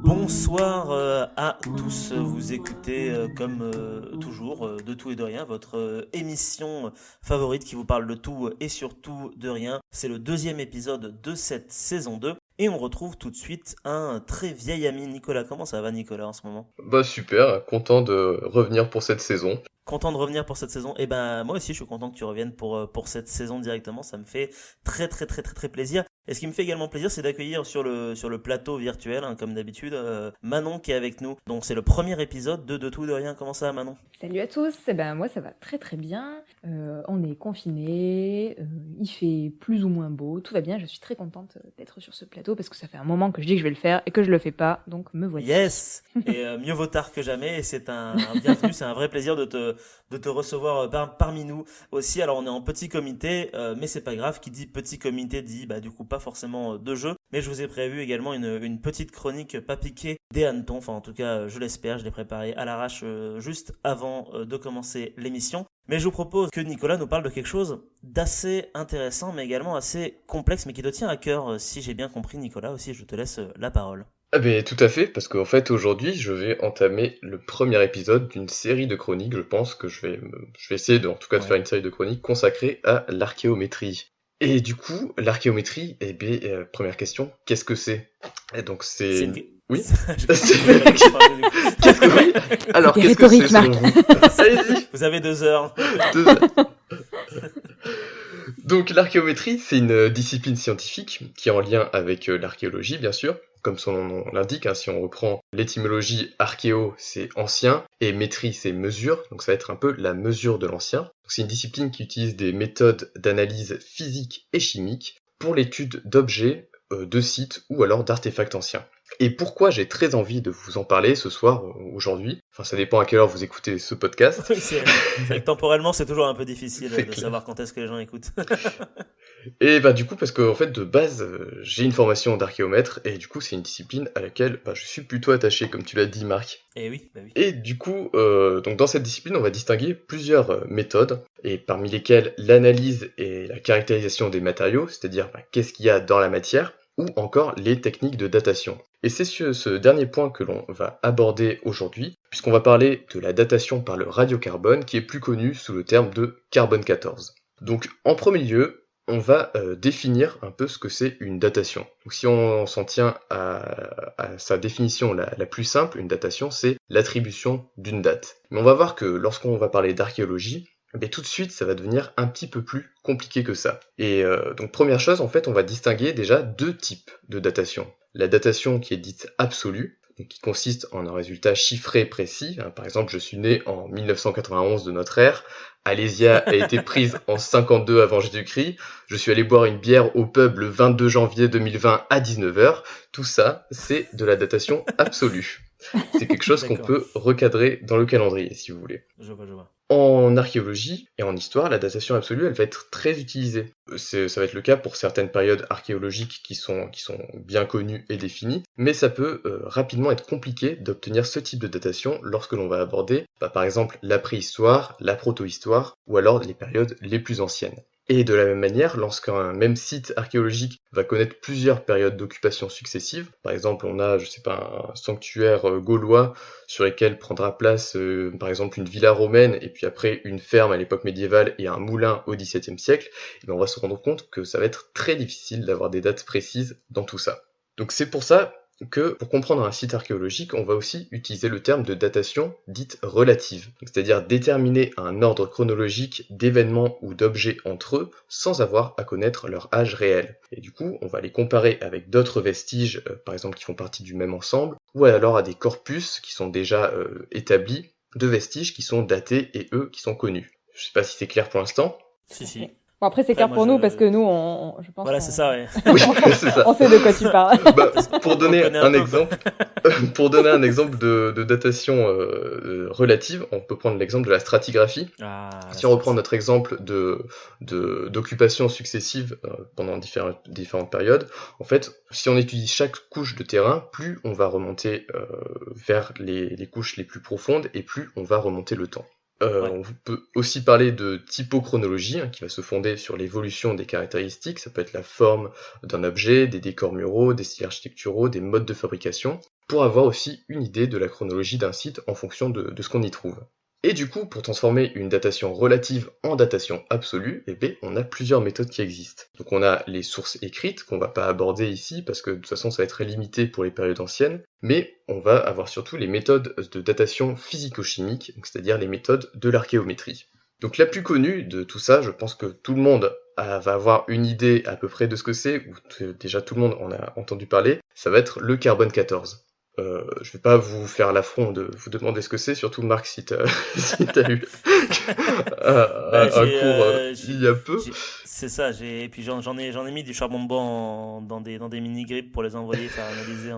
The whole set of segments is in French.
Bonsoir à tous, vous écoutez comme toujours de tout et de rien, votre émission favorite qui vous parle de tout et surtout de rien. C'est le deuxième épisode de cette saison 2 et on retrouve tout de suite un très vieil ami, Nicolas. Comment ça va Nicolas en ce moment? Bah super, content de revenir pour cette saison. Content de revenir pour cette saison. Et ben moi aussi je suis content que tu reviennes pour cette saison directement, ça me fait très plaisir. Et ce qui me fait également plaisir, c'est d'accueillir sur le plateau virtuel, hein, comme d'habitude, Manon qui est avec nous. Donc c'est le premier épisode de Tout ou de Rien. Comment ça va Manon? Salut à tous, eh ben, moi ça va très bien, on est confinés, il fait plus ou moins beau, tout va bien, je suis très contente d'être sur ce plateau parce que ça fait un moment que je dis que je vais le faire et que je le fais pas, donc me voici. Yes. Et mieux vaut tard que jamais. Et c'est un bienvenu, c'est un vrai plaisir de te recevoir parmi nous aussi. Alors on est en petit comité, mais c'est pas grave. Qui dit petit comité dit bah du coup pas forcément de jeu. Mais je vous ai prévu également une petite chronique pas piquée des hannetons. Enfin en tout cas je l'espère. Je l'ai préparée à l'arrache juste avant de commencer l'émission. Mais je vous propose que Nicolas nous parle de quelque chose d'assez intéressant, mais également assez complexe, mais qui te tient à cœur, si j'ai bien compris Nicolas. Aussi je te laisse la parole. Ah ben tout à fait, parce qu'en fait aujourd'hui je vais entamer le premier épisode d'une série de chroniques. Je pense que je vais essayer en tout cas de faire Ouais. une série de chroniques consacrée à l'archéométrie. Et du coup, l'archéométrie, eh bien, première question, qu'est-ce que c'est? Et donc C'est c'est... une... Oui. Je pensais que tu parlais du coup. Qu'est-ce que oui? Alors C'était qu'est-ce que c'est rhétorique, selon Marc. vous? Allez-y. Vous avez 2 heures. Deux- Donc l'archéométrie, c'est une discipline scientifique qui est en lien avec l'archéologie, bien sûr. Comme son nom l'indique, hein, si on reprend l'étymologie archéo, c'est ancien, et métrie, c'est mesure, donc ça va être un peu la mesure de l'ancien. Donc, c'est une discipline qui utilise des méthodes d'analyse physique et chimique pour l'étude d'objets, de sites ou alors d'artefacts anciens. Et pourquoi j'ai très envie de vous en parler ce soir, aujourd'hui, enfin ça dépend à quelle heure vous écoutez ce podcast. Oui, c'est vrai que temporellement, c'est toujours un peu difficile C'est de clair. savoir quand est-ce que les gens écoutent. Et bah du coup parce que en fait de base j'ai une formation d'archéomètre et du coup c'est une discipline à laquelle je suis plutôt attaché comme tu l'as dit Marc. Et oui, bah oui. Et du coup donc dans cette discipline on va distinguer plusieurs méthodes et parmi lesquelles l'analyse et la caractérisation des matériaux, c'est-à-dire qu'est-ce qu'il y a dans la matière, ou encore les techniques de datation. Et c'est sur ce dernier point que l'on va aborder aujourd'hui, puisqu'on va parler de la datation par le radiocarbone qui est plus connu sous le terme de carbone 14. Donc en premier lieu, on va définir un peu ce que c'est une datation. Donc si on s'en tient à sa définition la plus simple, une datation c'est l'attribution d'une date. Mais on va voir que lorsqu'on va parler d'archéologie, mais tout de suite ça va devenir un petit peu plus compliqué que ça. Et donc première chose, en fait on va distinguer déjà deux types de datation. La datation qui est dite absolue, donc qui consiste en un résultat chiffré précis. Par exemple, je suis né en 1991 de notre ère, Alésia a été prise en 52 avant Jésus-Christ, je suis allé boire une bière au pub le 22 janvier 2020 à 19h. Tout ça, c'est de la datation absolue. C'est quelque chose qu'on D'accord. peut recadrer dans le calendrier, si vous voulez. Je vois. En archéologie et en histoire, la datation absolue, elle va être très utilisée. Ça va être le cas pour certaines périodes archéologiques qui sont bien connues et définies, mais ça peut rapidement être compliqué d'obtenir ce type de datation lorsque l'on va aborder, par exemple, la préhistoire, la protohistoire, ou alors les périodes les plus anciennes. Et de la même manière, lorsqu'un même site archéologique va connaître plusieurs périodes d'occupation successives, par exemple on a, un sanctuaire gaulois sur lesquels prendra place par exemple une villa romaine et puis après une ferme à l'époque médiévale et un moulin au XVIIe siècle, et on va se rendre compte que ça va être très difficile d'avoir des dates précises dans tout ça. Donc c'est pour ça que pour comprendre un site archéologique, on va aussi utiliser le terme de datation dite relative, c'est-à-dire déterminer un ordre chronologique d'événements ou d'objets entre eux sans avoir à connaître leur âge réel. Et du coup, on va les comparer avec d'autres vestiges, par exemple qui font partie du même ensemble, ou alors à des corpus qui sont déjà établis, de vestiges qui sont datés et eux qui sont connus. Je sais pas si c'est clair pour l'instant. Si. Bon, après c'est Après, clair moi, pour nous parce que nous, je pense Voilà, c'est ça, ouais. Oui, c'est ça. on sait de quoi tu parles. Pour On donner connaît un peu, exemple, pour donner un exemple de datation relative, on peut prendre l'exemple de la stratigraphie. Ah, la Si on reprend strat. notre exemple d'occupation successive pendant différentes périodes, en fait, si on étudie chaque couche de terrain, plus on va remonter vers les couches les plus profondes et plus on va remonter le temps. Ouais. On peut aussi parler de typochronologie, qui va se fonder sur l'évolution des caractéristiques. Ça peut être la forme d'un objet, des décors muraux, des styles architecturaux, des modes de fabrication, pour avoir aussi une idée de la chronologie d'un site en fonction de ce qu'on y trouve. Et du coup, pour transformer une datation relative en datation absolue, on a plusieurs méthodes qui existent. Donc on a les sources écrites, qu'on va pas aborder ici, parce que de toute façon ça va être très limité pour les périodes anciennes, mais on va avoir surtout les méthodes de datation physico-chimique, c'est-à-dire les méthodes de l'archéométrie. Donc la plus connue de tout ça, je pense que tout le monde va avoir une idée à peu près de ce que c'est, ou déjà tout le monde en a entendu parler, ça va être le carbone 14. Je vais pas vous faire l'affront de vous demander ce que c'est, surtout Marc si t'as si t'as eu Bah, un cours il y a peu. c'est ça, et puis j'en ai mis du charbon de bois dans des mini-grippes pour les envoyer faire analyser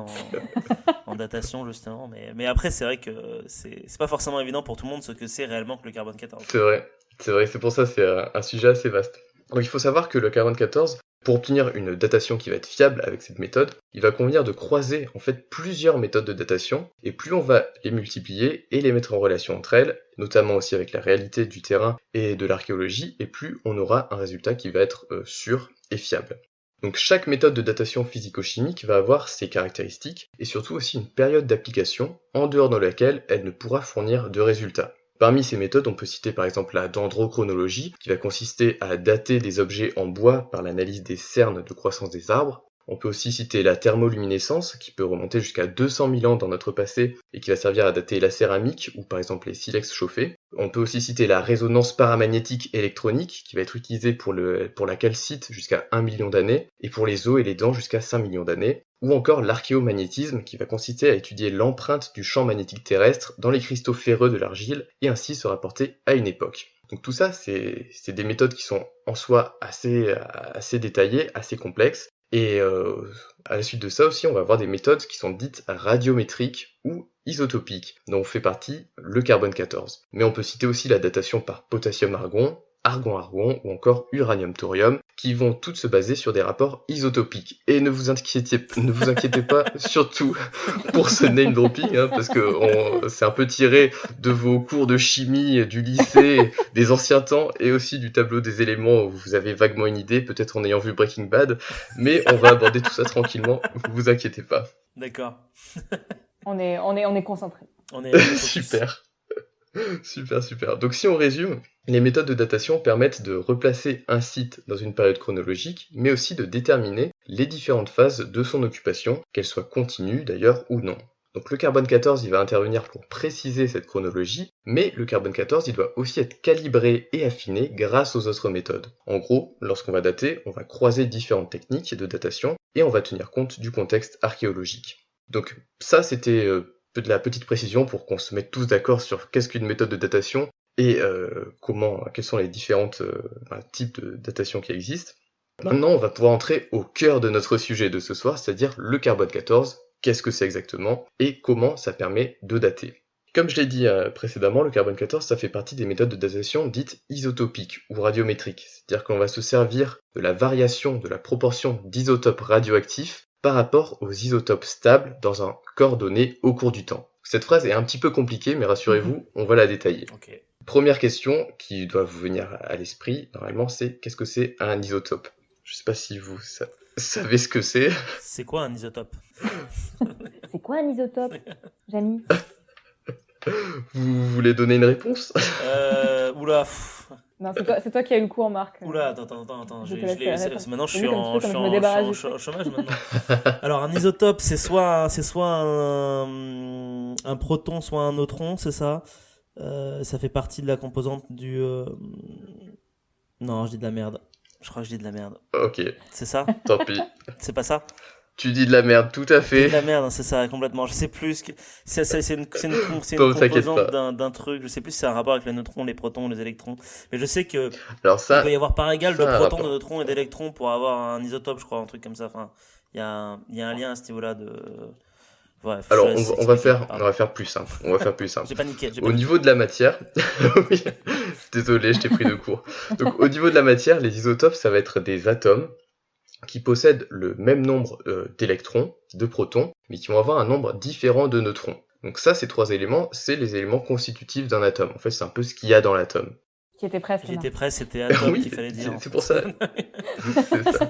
en datation, justement. Mais après, c'est vrai que c'est pas forcément évident pour tout le monde ce que c'est réellement que le carbone 14. C'est vrai, c'est pour ça c'est un sujet assez vaste. Donc il faut savoir que le carbone 14, pour obtenir une datation qui va être fiable avec cette méthode, il va convenir de croiser en fait plusieurs méthodes de datation, et plus on va les multiplier et les mettre en relation entre elles, notamment aussi avec la réalité du terrain et de l'archéologie, et plus on aura un résultat qui va être sûr et fiable. Donc chaque méthode de datation physico-chimique va avoir ses caractéristiques, et surtout aussi une période d'application en dehors de laquelle elle ne pourra fournir de résultats. Parmi ces méthodes, on peut citer par exemple la dendrochronologie, qui va consister à dater des objets en bois par l'analyse des cernes de croissance des arbres. On peut aussi citer la thermoluminescence, qui peut remonter jusqu'à 200 000 ans dans notre passé et qui va servir à dater la céramique ou par exemple les silex chauffés. On peut aussi citer la résonance paramagnétique électronique, qui va être utilisée pour la calcite jusqu'à 1 million d'années et pour les os et les dents jusqu'à 5 millions d'années. Ou encore l'archéomagnétisme, qui va consister à étudier l'empreinte du champ magnétique terrestre dans les cristaux ferreux de l'argile et ainsi se rapporter à une époque. Donc tout ça, c'est des méthodes qui sont en soi assez détaillées, assez complexes. Et à la suite de ça aussi, on va avoir des méthodes qui sont dites radiométriques ou isotopiques, dont fait partie le carbone 14. Mais on peut citer aussi la datation par potassium-argon, argon-argon ou encore uranium-thorium, qui vont toutes se baser sur des rapports isotopiques. Et ne vous inquiétez pas, surtout pour ce name dropping, parce que c'est un peu tiré de vos cours de chimie du lycée, des anciens temps, et aussi du tableau des éléments où vous avez vaguement une idée, peut-être en ayant vu Breaking Bad, mais on va aborder tout ça tranquillement, vous inquiétez pas. D'accord. On est concentré. On est focus. Super. Donc si on résume, les méthodes de datation permettent de replacer un site dans une période chronologique, mais aussi de déterminer les différentes phases de son occupation, qu'elles soient continues d'ailleurs ou non. Donc le carbone 14, il va intervenir pour préciser cette chronologie, mais le carbone 14, il doit aussi être calibré et affiné grâce aux autres méthodes. En gros, lorsqu'on va dater, on va croiser différentes techniques de datation et on va tenir compte du contexte archéologique. Donc ça, c'était de la petite précision pour qu'on se mette tous d'accord sur qu'est-ce qu'une méthode de datation et quels sont les différents types de datation qui existent. Maintenant, on va pouvoir entrer au cœur de notre sujet de ce soir, c'est-à-dire le carbone 14. Qu'est-ce que c'est exactement et comment ça permet de dater. Comme je l'ai dit précédemment, le carbone 14, ça fait partie des méthodes de datation dites isotopiques ou radiométriques. C'est-à-dire qu'on va se servir de la variation de la proportion d'isotopes radioactifs par rapport aux isotopes stables dans un corps donné au cours du temps. Cette phrase est un petit peu compliquée, mais rassurez-vous, on va la détailler. Okay. Première question qui doit vous venir à l'esprit, normalement, c'est qu'est-ce que c'est un isotope ? Je sais pas si vous savez ce que c'est. C'est quoi un isotope ? C'est quoi un isotope, Jamy ? Vous voulez donner une réponse ? Oula. Non, c'est toi qui as eu le cours, Marc. Oula, attends. Maintenant, je suis en chômage maintenant. Alors, un isotope, c'est soit un proton, soit un neutron, c'est ça. Ça fait partie de la composante du. Non, je dis de la merde. Je crois que je dis de la merde. Ok. C'est ça ? Tant pis. C'est pas ça ? Tu dis de la merde, tout à fait. Je dis de la merde, c'est ça, complètement. Je sais plus ce que c'est une composante d'un truc. Je sais plus si c'est un rapport avec les neutrons, les protons, les électrons. Mais je sais que il peut y avoir par égal de protons, de neutrons et d'électrons pour avoir un isotope, je crois, un truc comme ça. Enfin, il y a un lien à ce niveau-là de. Bref, alors on va faire plus simple. J'ai paniqué. Au niveau de la matière, oui. Désolé, je t'ai pris de court. Donc au niveau de la matière, les isotopes, ça va être des atomes qui possèdent le même nombre d'électrons, de protons, mais qui vont avoir un nombre différent de neutrons. Donc ça, ces 3 éléments, c'est les éléments constitutifs d'un atome. En fait, c'est un peu ce qu'il y a dans l'atome. Qui était presque J'étais là. prêt, c'était atome Oui, qu'il fallait dire. c'est pour ça. C'est ça.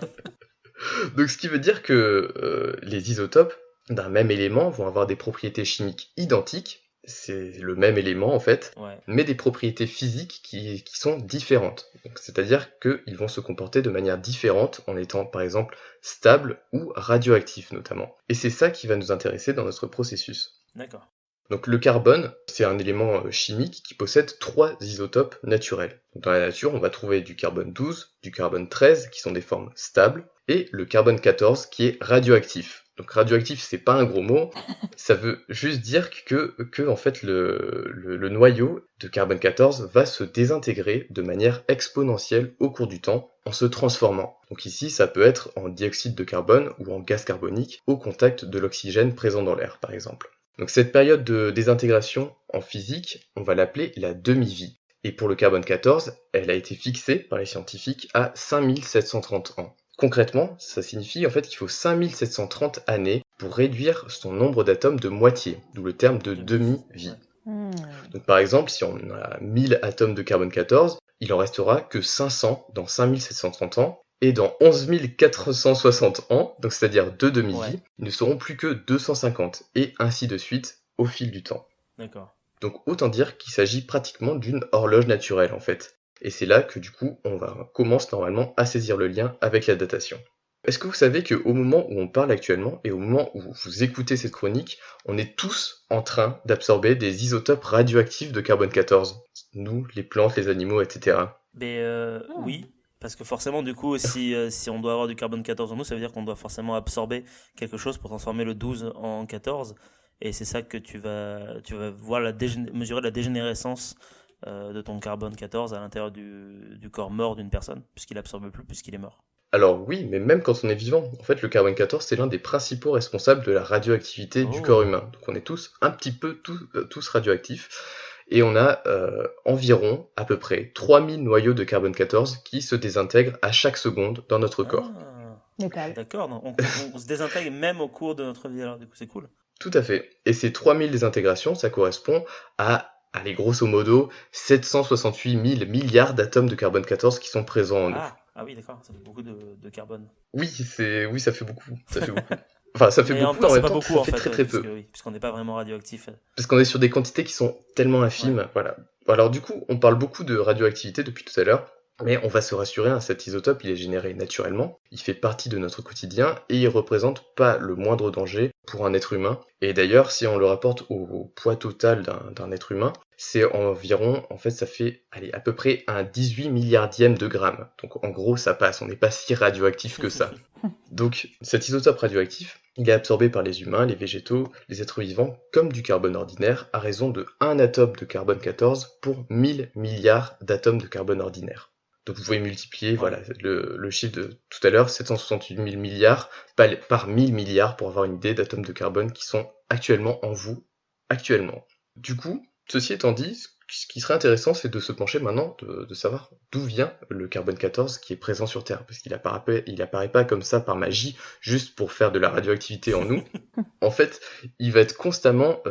Donc ce qui veut dire que les isotopes d'un même élément vont avoir des propriétés chimiques identiques, c'est le même élément en fait, Ouais. mais des propriétés physiques qui sont différentes. Donc, c'est-à-dire qu'ils vont se comporter de manière différente en étant par exemple stables ou radioactifs notamment. Et c'est ça qui va nous intéresser dans notre processus. D'accord. Donc le carbone, c'est un élément chimique qui possède 3 isotopes naturels. Donc, dans la nature, on va trouver du carbone 12, du carbone 13, qui sont des formes stables, et le carbone 14, qui est radioactif. Donc radioactif, c'est pas un gros mot, ça veut juste dire que en fait, le noyau de carbone 14 va se désintégrer de manière exponentielle au cours du temps, en se transformant. Donc ici, ça peut être en dioxyde de carbone ou en gaz carbonique, au contact de l'oxygène présent dans l'air, par exemple. Donc cette période de désintégration en physique, on va l'appeler la demi-vie. Et pour le carbone 14, elle a été fixée par les scientifiques à 5730 ans. Concrètement, ça signifie en fait qu'il faut 5730 années pour réduire son nombre d'atomes de moitié, d'où le terme de demi-vie. Ouais. Donc par exemple, si on a 1000 atomes de carbone 14, il en restera que 500 dans 5730 ans, et dans 11 460 ans, donc c'est-à-dire 2 demi-vies, Ouais. ils ne seront plus que 250, et ainsi de suite au fil du temps. D'accord. Donc autant dire qu'il s'agit pratiquement d'une horloge naturelle en fait. Et c'est là que du coup commence normalement à saisir le lien avec la datation. Est-ce que vous savez qu'au moment où on parle actuellement et au moment où vous écoutez cette chronique, on est tous en train d'absorber des isotopes radioactifs de carbone 14? Nous, les plantes, les animaux, etc. Mais oui, parce que forcément, du coup, si on doit avoir du carbone 14 en nous, ça veut dire qu'on doit forcément absorber quelque chose pour transformer le 12 en 14. Et c'est ça que tu vas voir mesurer la dégénérescence de ton carbone 14 à l'intérieur du corps mort d'une personne, puisqu'il absorbe plus, puisqu'il est mort. Alors oui, mais même quand on est vivant, en fait le carbone 14 c'est l'un des principaux responsables de la radioactivité du corps humain. Donc on est tous un petit peu tous radioactifs. Et on a environ, à peu près, 3000 noyaux de carbone 14 qui se désintègrent à chaque seconde dans notre corps. Métal. D'accord, on se désintègre même au cours de notre vie, alors du coup c'est cool. Tout à fait. Et ces 3000 désintégrations, ça correspond à, allez, grosso modo, 768 000 milliards d'atomes de carbone 14 qui sont présents en nous. Ah oui, d'accord, ça fait beaucoup de carbone. Oui, ça fait beaucoup. Ça fait beaucoup. Enfin, ça fait Mais beaucoup, en en même pas temps, beaucoup, ça en fait fait, très très peu. puisqu'on n'est pas vraiment radioactif. Parce qu'on est sur des quantités qui sont tellement infimes, voilà. Alors du coup, on parle beaucoup de radioactivité depuis tout à l'heure, mais on va se rassurer, hein, cet isotope, il est généré naturellement, il fait partie de notre quotidien, et il représente pas le moindre danger pour un être humain. Et d'ailleurs, si on le rapporte au poids total d'un être humain, c'est environ, en fait, ça fait, allez, à peu près un 18 milliardième de gramme. Donc en gros, ça passe, on n'est pas si radioactif que ça. Donc cet isotope radioactif, il est absorbé par les humains, les végétaux, les êtres vivants, comme du carbone ordinaire, à raison de 1 atome de carbone 14 pour 1000 milliards d'atomes de carbone ordinaire. Donc vous pouvez multiplier, voilà, le chiffre de tout à l'heure, 768 000 milliards, par 1000 milliards pour avoir une idée d'atomes de carbone qui sont actuellement en vous, actuellement. Du coup, ceci étant dit, ce qui serait intéressant, c'est de se pencher maintenant, de savoir d'où vient le carbone 14 qui est présent sur Terre, parce qu'il apparaît pas comme ça par magie, juste pour faire de la radioactivité en nous. En fait, il va être constamment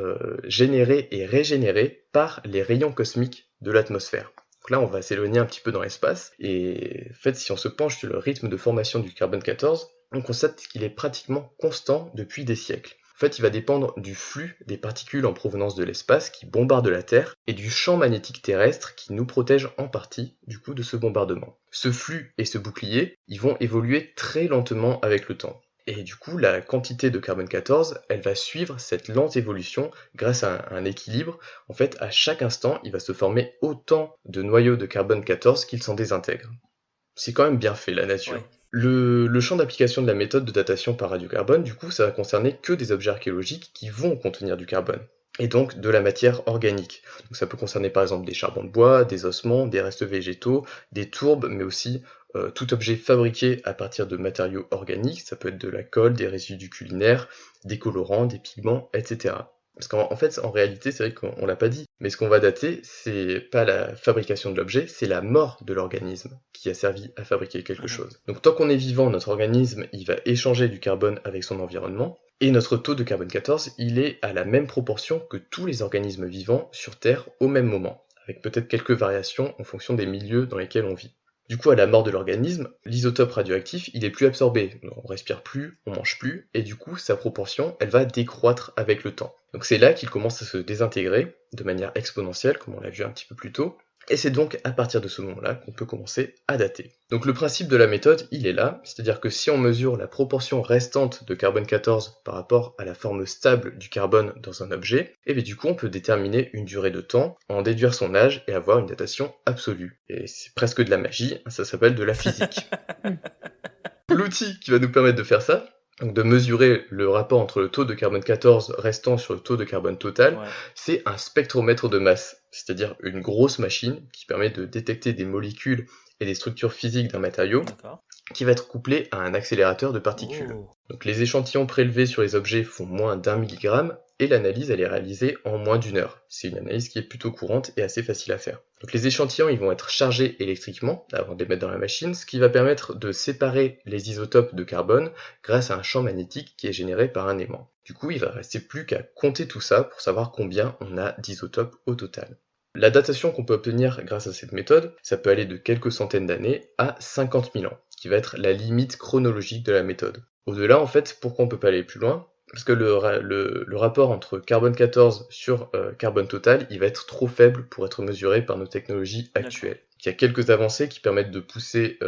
généré et régénéré par les rayons cosmiques de l'atmosphère. Donc là, on va s'éloigner un petit peu dans l'espace, et en fait, si on se penche sur le rythme de formation du carbone 14, on constate qu'il est pratiquement constant depuis des siècles. En fait, il va dépendre du flux des particules en provenance de l'espace qui bombardent la Terre et du champ magnétique terrestre qui nous protège en partie du coup de ce bombardement. Ce flux et ce bouclier, ils vont évoluer très lentement avec le temps. Et du coup, la quantité de carbone 14, elle va suivre cette lente évolution grâce à un équilibre. En fait, à chaque instant, il va se former autant de noyaux de carbone 14 qu'il s'en désintègre. C'est quand même bien fait, la nature. Ouais. Le champ d'application de la méthode de datation par radiocarbone, du coup, ça va concerner que des objets archéologiques qui vont contenir du carbone, et donc de la matière organique. Donc ça peut concerner par exemple des charbons de bois, des ossements, des restes végétaux, des tourbes, mais aussi tout objet fabriqué à partir de matériaux organiques, ça peut être de la colle, des résidus culinaires, des colorants, des pigments, etc. Parce qu'en fait, en réalité, c'est vrai qu'on l'a pas dit, mais ce qu'on va dater, c'est pas la fabrication de l'objet, c'est la mort de l'organisme qui a servi à fabriquer quelque chose. Donc tant qu'on est vivant, notre organisme, il va échanger du carbone avec son environnement, et notre taux de carbone 14, il est à la même proportion que tous les organismes vivants sur Terre au même moment, avec peut-être quelques variations en fonction des milieux dans lesquels on vit. Du coup, à la mort de l'organisme, l'isotope radioactif, il est plus absorbé. On respire plus, on mange plus, et du coup, sa proportion, elle va décroître avec le temps. Donc c'est là qu'il commence à se désintégrer, de manière exponentielle, comme on l'a vu un petit peu plus tôt, et c'est donc à partir de ce moment-là qu'on peut commencer à dater. Donc le principe de la méthode, il est là, c'est-à-dire que si on mesure la proportion restante de carbone 14 par rapport à la forme stable du carbone dans un objet, et bien du coup on peut déterminer une durée de temps, en déduire son âge et avoir une datation absolue. Et c'est presque de la magie, ça s'appelle de la physique. L'outil qui va nous permettre de faire ça, donc de mesurer le rapport entre le taux de carbone 14 restant sur le taux de carbone total, c'est un spectromètre de masse, c'est-à-dire une grosse machine qui permet de détecter des molécules et des structures physiques d'un matériau, qui va être couplé à un accélérateur de particules. Donc les échantillons prélevés sur les objets font moins d'1 milligramme, et l'analyse elle est réalisée en moins d'1 heure. C'est une analyse qui est plutôt courante et assez facile à faire. Donc les échantillons ils vont être chargés électriquement avant de les mettre dans la machine, ce qui va permettre de séparer les isotopes de carbone grâce à un champ magnétique qui est généré par un aimant. Du coup il va rester plus qu'à compter tout ça pour savoir combien on a d'isotopes au total. La datation qu'on peut obtenir grâce à cette méthode, ça peut aller de quelques centaines d'années à 50 000 ans, ce qui va être la limite chronologique de la méthode. Au-delà, en fait, pourquoi on peut pas aller plus loin ? Parce que le rapport entre carbone 14 sur carbone total, il va être trop faible pour être mesuré par nos technologies actuelles. Il y a quelques avancées qui permettent de repousser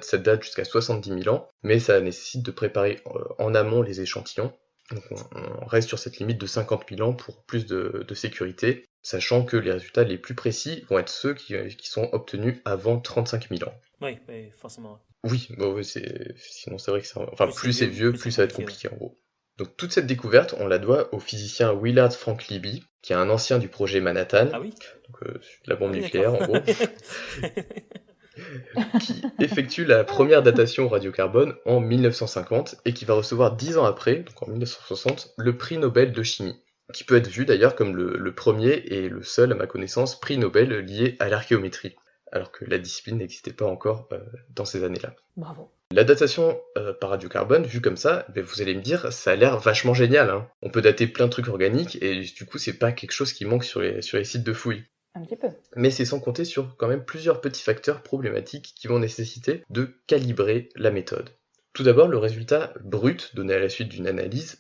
cette date jusqu'à 70 000 ans, mais ça nécessite de préparer en amont les échantillons. Donc on reste sur cette limite de 50 000 ans pour plus de sécurité, sachant que les résultats les plus précis vont être ceux qui sont obtenus avant 35 000 ans. Oui, forcément. Oui, sinon c'est vrai que plus c'est vieux, plus ça va être compliqué en gros. Donc toute cette découverte, on la doit au physicien Willard Frank Libby, qui est un ancien du projet Manhattan, donc la bombe nucléaire en gros, qui effectue la première datation au radiocarbone en 1950 et qui va recevoir 10 ans après, donc en 1960, le prix Nobel de chimie, qui peut être vu d'ailleurs comme le premier et le seul, à ma connaissance, prix Nobel lié à l'archéométrie, alors que la discipline n'existait pas encore dans ces années-là. Bravo. La datation par radiocarbone, vue comme ça, vous allez me dire, ça a l'air vachement génial. Hein. On peut dater plein de trucs organiques et du coup, c'est pas quelque chose qui manque sur les sites de fouilles. Un petit peu. Mais c'est sans compter sur quand même plusieurs petits facteurs problématiques qui vont nécessiter de calibrer la méthode. Tout d'abord, le résultat brut donné à la suite d'une analyse,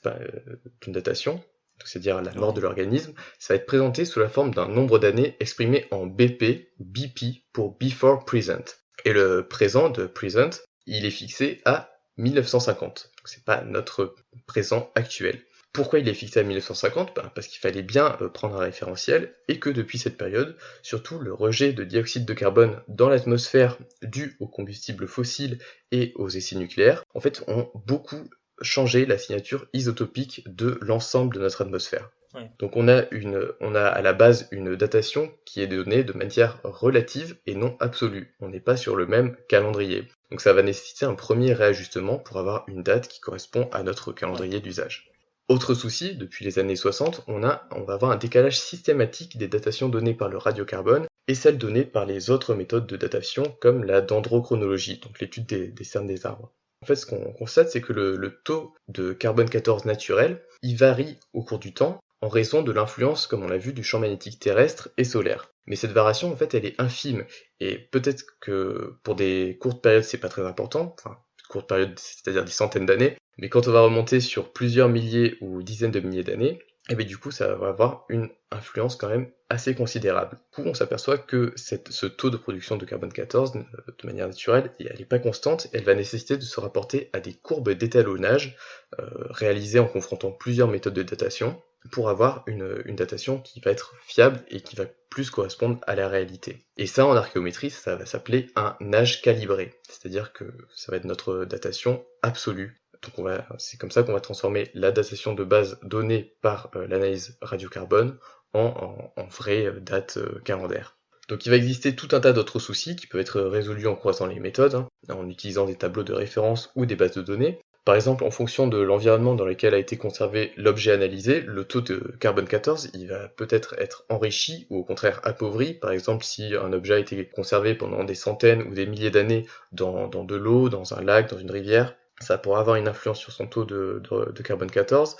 d'une datation, c'est-à-dire la mort de l'organisme, ça va être présenté sous la forme d'un nombre d'années exprimé en BP, BP pour Before Present. Et le présent de Present, il est fixé à 1950. Donc c'est pas notre présent actuel. Pourquoi il est fixé à 1950 ? Parce qu'il fallait bien prendre un référentiel et que depuis cette période, surtout le rejet de dioxyde de carbone dans l'atmosphère dû aux combustibles fossiles et aux essais nucléaires, en fait, ont beaucoup changé la signature isotopique de l'ensemble de notre atmosphère. Ouais. Donc on a à la base une datation qui est donnée de manière relative et non absolue. On n'est pas sur le même calendrier. Donc ça va nécessiter un premier réajustement pour avoir une date qui correspond à notre calendrier d'usage. Autre souci, depuis les années 60, on va avoir un décalage systématique des datations données par le radiocarbone et celles données par les autres méthodes de datation comme la dendrochronologie, donc l'étude des cernes des arbres. En fait, ce qu'on constate, c'est que le taux de carbone 14 naturel, il varie au cours du temps en raison de l'influence, comme on l'a vu, du champ magnétique terrestre et solaire. Mais cette variation, en fait, elle est infime, et peut-être que pour des courtes périodes, c'est pas très important, enfin, courtes périodes, c'est-à-dire des centaines d'années, mais quand on va remonter sur plusieurs milliers ou dizaines de milliers d'années, et bien du coup, ça va avoir une influence quand même assez considérable. Du coup, on s'aperçoit que ce taux de production de carbone 14, de manière naturelle, elle n'est pas constante, elle va nécessiter de se rapporter à des courbes d'étalonnage réalisées en confrontant plusieurs méthodes de datation, pour avoir une datation qui va être fiable et qui va plus correspondre à la réalité. Et ça, en archéométrie, ça va s'appeler un âge calibré, c'est-à-dire que ça va être notre datation absolue. Donc c'est comme ça qu'on va transformer la datation de base donnée par l'analyse radiocarbone en vraie date calendaire. Donc il va exister tout un tas d'autres soucis qui peuvent être résolus en croisant les méthodes, en utilisant des tableaux de référence ou des bases de données. Par exemple, en fonction de l'environnement dans lequel a été conservé l'objet analysé, le taux de carbone 14, il va peut-être être enrichi ou au contraire appauvri. Par exemple, si un objet a été conservé pendant des centaines ou des milliers d'années dans de l'eau, dans un lac, dans une rivière, ça pourra avoir une influence sur son taux de carbone 14.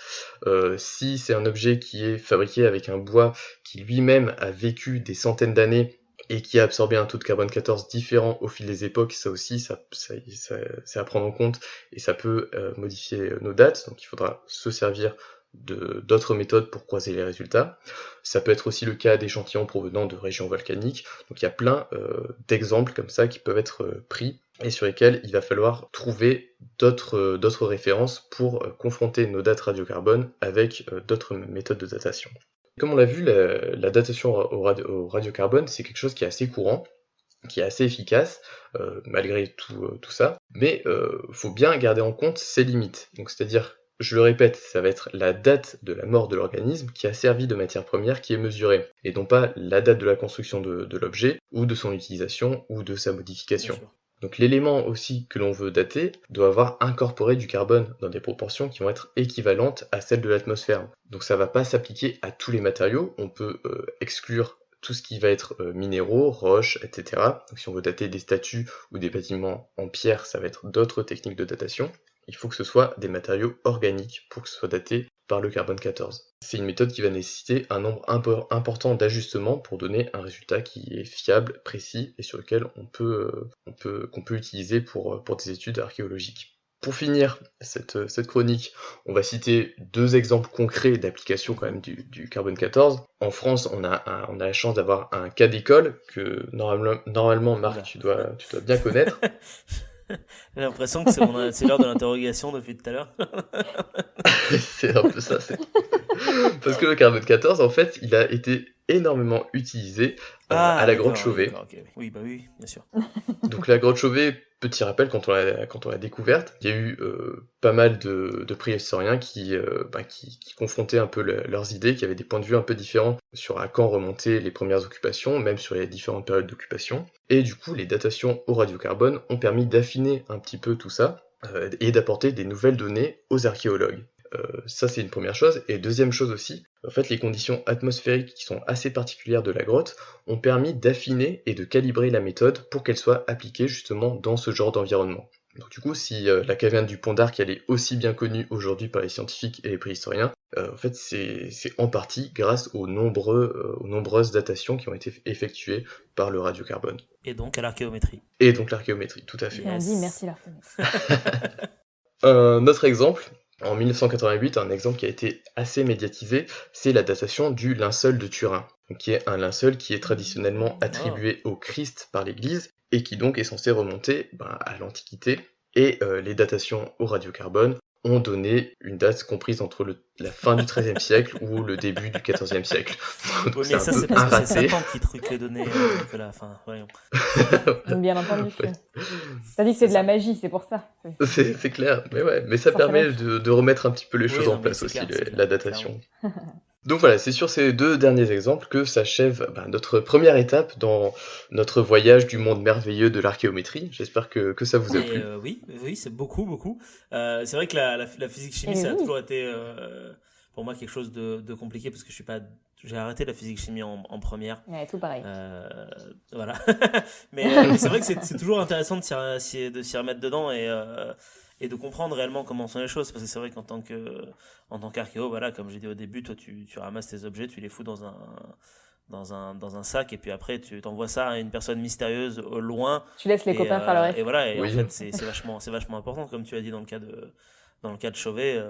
Si c'est un objet qui est fabriqué avec un bois qui lui-même a vécu des centaines d'années et qui a absorbé un taux de carbone 14 différent au fil des époques, ça aussi, c'est à prendre en compte et ça peut modifier nos dates, donc il faudra se servir d'autres méthodes pour croiser les résultats. Ça peut être aussi le cas d'échantillons provenant de régions volcaniques, donc il y a plein d'exemples comme ça qui peuvent être pris et sur lesquels il va falloir trouver d'autres références pour confronter nos dates radiocarbone avec d'autres méthodes de datation. Comme on l'a vu, la datation au radiocarbone, c'est quelque chose qui est assez courant, qui est assez efficace, malgré tout ça, mais faut bien garder en compte ses limites. Donc c'est-à-dire, je le répète, ça va être la date de la mort de l'organisme qui a servi de matière première qui est mesurée, et non pas la date de la construction de l'objet, ou de son utilisation, ou de sa modification. Donc l'élément aussi que l'on veut dater doit avoir incorporé du carbone dans des proportions qui vont être équivalentes à celles de l'atmosphère. Donc ça va pas s'appliquer à tous les matériaux, on peut exclure tout ce qui va être minéraux, roches, etc. Donc si on veut dater des statues ou des bâtiments en pierre, ça va être d'autres techniques de datation. Il faut que ce soit des matériaux organiques pour que ce soit daté par le carbone 14. C'est une méthode qui va nécessiter un nombre important d'ajustements pour donner un résultat qui est fiable, précis et sur lequel qu'on peut utiliser pour des études archéologiques. Pour finir cette chronique, on va citer 2 exemples concrets d'application quand même du carbone 14. En France, on a la chance d'avoir un cas d'école que normalement Marc, tu dois bien connaître. J'ai l'impression que c'est l'heure de l'interrogation depuis tout à l'heure. C'est un peu ça. Parce que le carbone 14, en fait, il a été énormément utilisé à la grotte Chauvet. Okay. Oui, bah oui, bien sûr. Donc la grotte Chauvet, petit rappel, quand on l'a découverte, il y a eu pas mal de préhistoriens qui confrontaient un peu leurs idées, qui avaient des points de vue un peu différents sur à quand remontaient les premières occupations, même sur les différentes périodes d'occupation. Et du coup, les datations au radiocarbone ont permis d'affiner un petit peu tout ça et d'apporter des nouvelles données aux archéologues. Ça c'est une première chose, et deuxième chose aussi, en fait les conditions atmosphériques qui sont assez particulières de la grotte ont permis d'affiner et de calibrer la méthode pour qu'elle soit appliquée justement dans ce genre d'environnement. Donc du coup, si la caverne du Pont d'Arc elle est aussi bien connue aujourd'hui par les scientifiques et les préhistoriens, en fait c'est en partie grâce aux nombreuses datations qui ont été effectuées par le radiocarbone. Et donc à l'archéométrie. Et donc l'archéométrie, tout à fait. Et on dit merci l'archéométrie. Un autre exemple, en 1988, un exemple qui a été assez médiatisé, c'est la datation du linceul de Turin, qui est un linceul qui est traditionnellement attribué au Christ par l'Église, et qui donc est censé remonter à l'Antiquité, et les datations au radiocarbone ont donné une date comprise entre la fin du XIIIe siècle ou le début du XIVe siècle. Donc, oui, mais ça c'est parce que c'est Satan qui truque les données, Nicolas, enfin, voyons. Bien entendu. T'as dit que c'est de la magie, c'est pour ça. C'est clair, mais ça permet de remettre un petit peu les choses en place aussi, la datation. Donc voilà, c'est sur ces 2 derniers exemples que s'achève notre première étape dans notre voyage du monde merveilleux de l'archéométrie. J'espère que ça vous a plu. Oui, c'est beaucoup. C'est vrai que la physique-chimie, ça a toujours été pour moi quelque chose de compliqué parce que j'ai arrêté la physique-chimie en première. Ouais, tout pareil. Voilà. mais c'est vrai que c'est toujours intéressant de s'y remettre dedans et de comprendre réellement comment sont les choses, parce que c'est vrai qu'en tant qu'archéo, voilà, comme j'ai dit au début, toi tu ramasses tes objets, tu les fous dans un sac, et puis après tu t'envoies ça à une personne mystérieuse au loin. Tu laisses les copains faire le reste. Et voilà, et oui. En fait c'est vachement important, comme tu as dit dans le cas de Chauvet,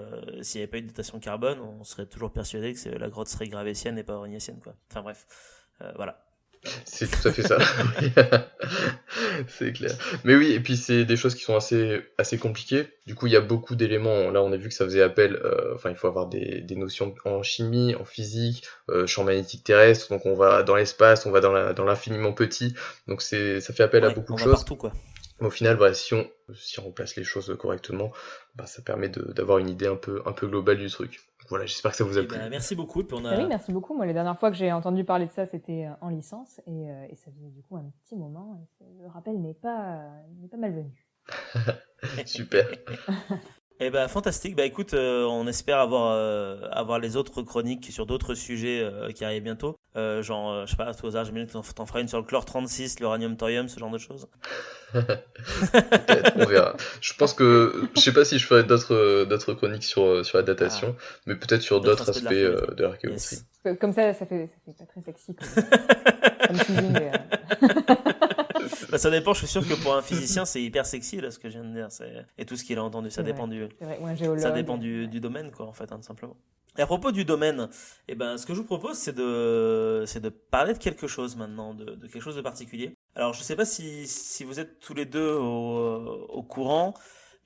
s'il n'y avait pas eu de datation carbone, on serait toujours persuadé que la grotte serait gravétienne et pas aurignacienne, quoi. Enfin bref, voilà. C'est tout à fait ça. C'est clair. Mais oui, et puis c'est des choses qui sont assez compliquées. Du coup, il y a beaucoup d'éléments. Là, on a vu que ça faisait appel. Il faut avoir des notions en chimie, en physique, champ magnétique terrestre. Donc, on va dans l'espace, on va dans l'infiniment petit. Donc, ça fait appel à beaucoup de choses. Partout, quoi. Au final, voilà, si on place les choses correctement, ça permet d'avoir une idée un peu globale du truc. Voilà, j'espère que ça vous a plu. Merci beaucoup. Puis Oui, merci beaucoup. Moi, les dernières fois que j'ai entendu parler de ça, c'était en licence, et ça faisait du coup un petit moment. Et le rappel n'est pas malvenu. Super. Eh ben fantastique. Bah écoute, on espère avoir les autres chroniques sur d'autres sujets qui arrivent bientôt. Je sais pas, à tout hasard, j'imagine que t'en feras une sur le chlore 36, l'uranium thorium, ce genre de choses. Peut-être, on verra. Je sais pas si je ferai d'autres chroniques sur la datation, mais peut-être sur d'autres aspects de l'archéométrie. Yes. Comme ça fait pas très sexy comme teasing. Bah, ça dépend, je suis sûr que pour un physicien, c'est hyper sexy, là, ce que je viens de dire. Et tout ce qu'il a entendu, ça C'est dépend vrai. du, C'est vrai, ou un géologue. ça dépend du domaine, quoi, en fait, tout simplement. Et à propos du domaine, eh ben, ce que je vous propose, c'est de parler de quelque chose maintenant, de quelque chose de particulier. Alors, je sais pas si vous êtes tous les deux au courant,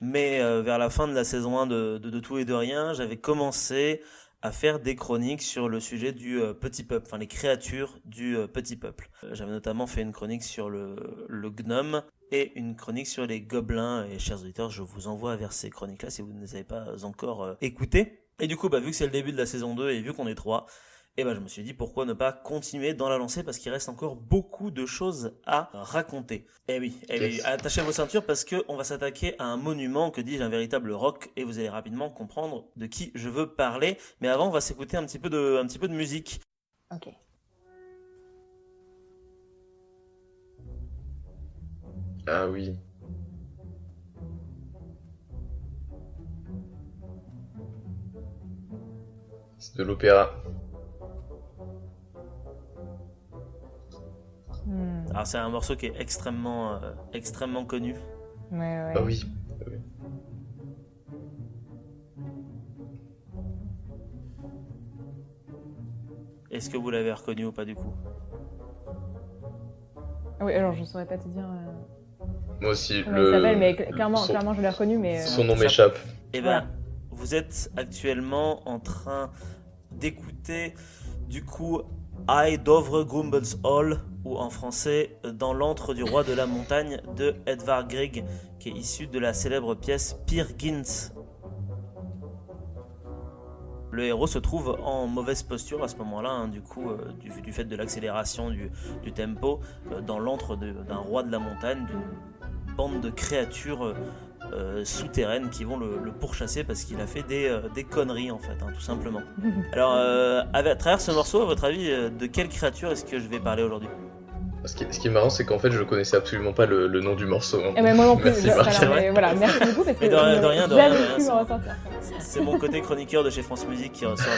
mais vers la fin de la saison 1 de Tout et de Rien, j'avais commencé à faire des chroniques sur le sujet du petit peuple, enfin les créatures du petit peuple. J'avais notamment fait une chronique sur le gnome et une chronique sur les gobelins. Et chers auditeurs, je vous envoie vers ces chroniques-là si vous ne les avez pas encore écoutées. Et du coup, vu que c'est le début de la saison 2 et vu qu'on est 3, et je me suis dit pourquoi ne pas continuer dans la lancée parce qu'il reste encore beaucoup de choses à raconter. Eh oui, attachez vos ceintures parce qu'on va s'attaquer à un monument, que dis-je, un véritable roc, et vous allez rapidement comprendre de qui je veux parler. Mais avant, on va s'écouter un petit peu de musique. Ok. Ah oui. C'est de l'opéra. Alors c'est un morceau qui est extrêmement connu. Ouais. Ah oui. Est-ce que vous l'avez reconnu ou pas du coup? Oui, alors je saurais pas te dire Moi aussi. comment il s'appelle, mais clairement je l'ai reconnu, mais... Son nom m'échappe. Eh ben, vous êtes actuellement en train d'écouter du coup I Dovre Grumbles Hall, ou en français Dans l'antre du roi de la montagne de Edvard Grieg, qui est issu de la célèbre pièce Peer Gynt. Le héros se trouve en mauvaise posture à ce moment-là, du coup, du fait de l'accélération du tempo, dans l'antre d'un roi de la montagne, d'une bande de créatures souterraines qui vont le pourchasser parce qu'il a fait des conneries en fait, tout simplement. Alors, à travers ce morceau, à votre avis, de quelle créature est-ce que je vais parler aujourd'hui? Ce qui est marrant, c'est qu'en fait, je connaissais absolument pas le nom du morceau. Eh ben, moi non plus. Merci, Marc. Voilà, merci beaucoup parce que Mais de rien, j'avais pu me ressentir. C'est mon côté chroniqueur de chez France Musique qui ressort.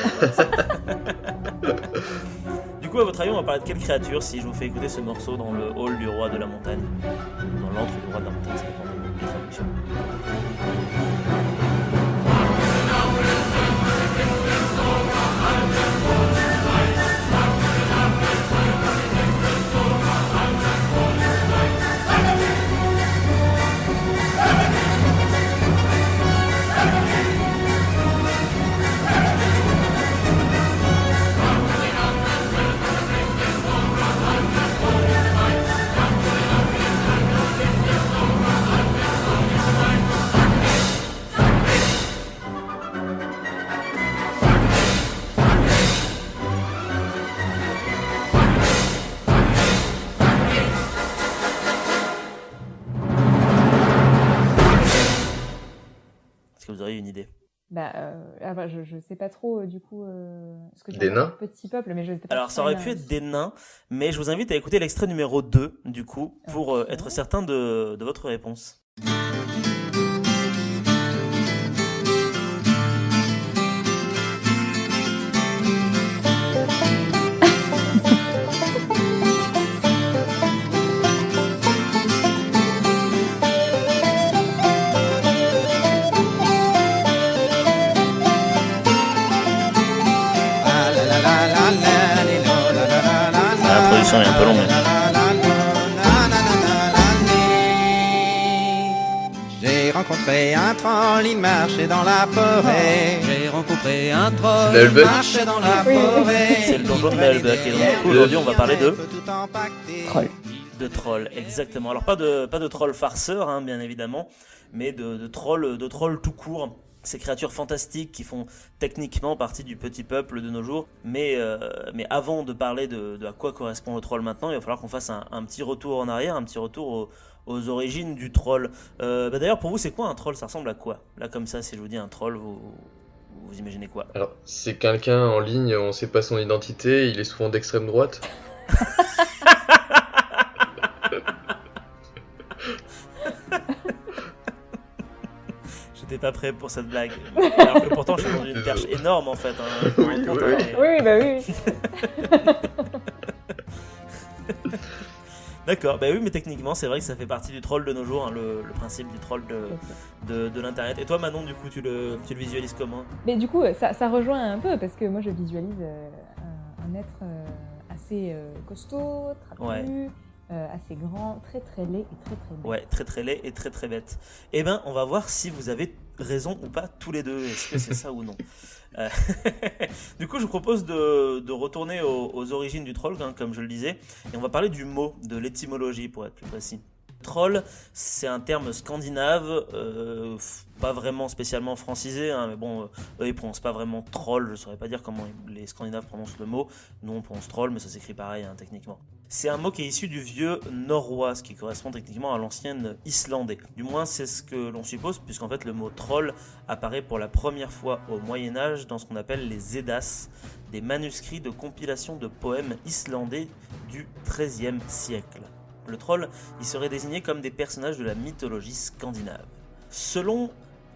Du coup, à votre avis, on va parler de quelle créature si je vous fais écouter ce morceau dans le hall du roi de la montagne? Dans l'antre du roi de la montagne, ça dépend des traductions. Est-ce que vous auriez une idée? Je sais pas trop du coup ce que tu Des as nains? petit peuple, mais je sais pas. Alors, ça aurait pu être des nains, mais je vous invite à écouter l'extrait numéro 2, du coup, pour Ok. être certain de votre réponse. L'introduction est un peu longue. J'ai rencontré un troll, il marchait dans la forêt. J'ai rencontré un troll, Melbeck. il marchait dans la forêt. C'est le donjon de Melbeck. Et donc, du coup, aujourd'hui, on va parler de Troll. de troll, exactement. Alors, pas de troll farceur, bien évidemment, mais de troll tout court. ces créatures fantastiques qui font techniquement partie du petit peuple de nos jours. Mais avant de parler de à quoi correspond le troll maintenant, il va falloir qu'on fasse un petit retour en arrière, un petit retour aux origines du troll. D'ailleurs, pour vous, c'est quoi un troll? Ça ressemble à quoi? Là, comme ça, si je vous dis un troll, vous imaginez quoi? Alors, c'est quelqu'un en ligne, on sait pas son identité, il est souvent d'extrême droite. J'étais pas prêt pour cette blague. Alors que pourtant, je suis dans une perche énorme en fait. Hein, je me rends compte, hein, mais- Oui. D'accord, bah oui, mais techniquement, c'est vrai que ça fait partie du troll de nos jours, hein, le principe du troll de l'internet. Et toi, Manon, du coup, tu le visualises comment? Mais du coup, ça rejoint un peu parce que moi je visualise un être assez costaud, trapu, assez grand, très très laid et très très bête. Ouais, très très laid et très très bête. Eh ben, on va voir si vous avez raison ou pas tous les deux. Est-ce que c'est ça ou non? Du coup, je vous propose de retourner aux origines du troll, hein, comme je le disais, et on va parler du mot, de l'étymologie pour être plus précis. Troll, c'est un terme scandinave, pas vraiment spécialement francisé, hein, mais bon, eux ils prononcent pas vraiment troll, je saurais pas dire comment les Scandinaves prononcent le mot. Nous on prononce troll, mais ça s'écrit pareil, hein, techniquement. C'est un mot qui est issu du vieux norrois, ce qui correspond techniquement à l'ancien islandais. Du moins c'est ce que l'on suppose, puisqu'en fait le mot troll apparaît pour la première fois au Moyen-Âge dans ce qu'on appelle les Eddas, des manuscrits de compilation de poèmes islandais du XIIIe siècle. Le troll, il serait désigné comme des personnages de la mythologie scandinave. Selon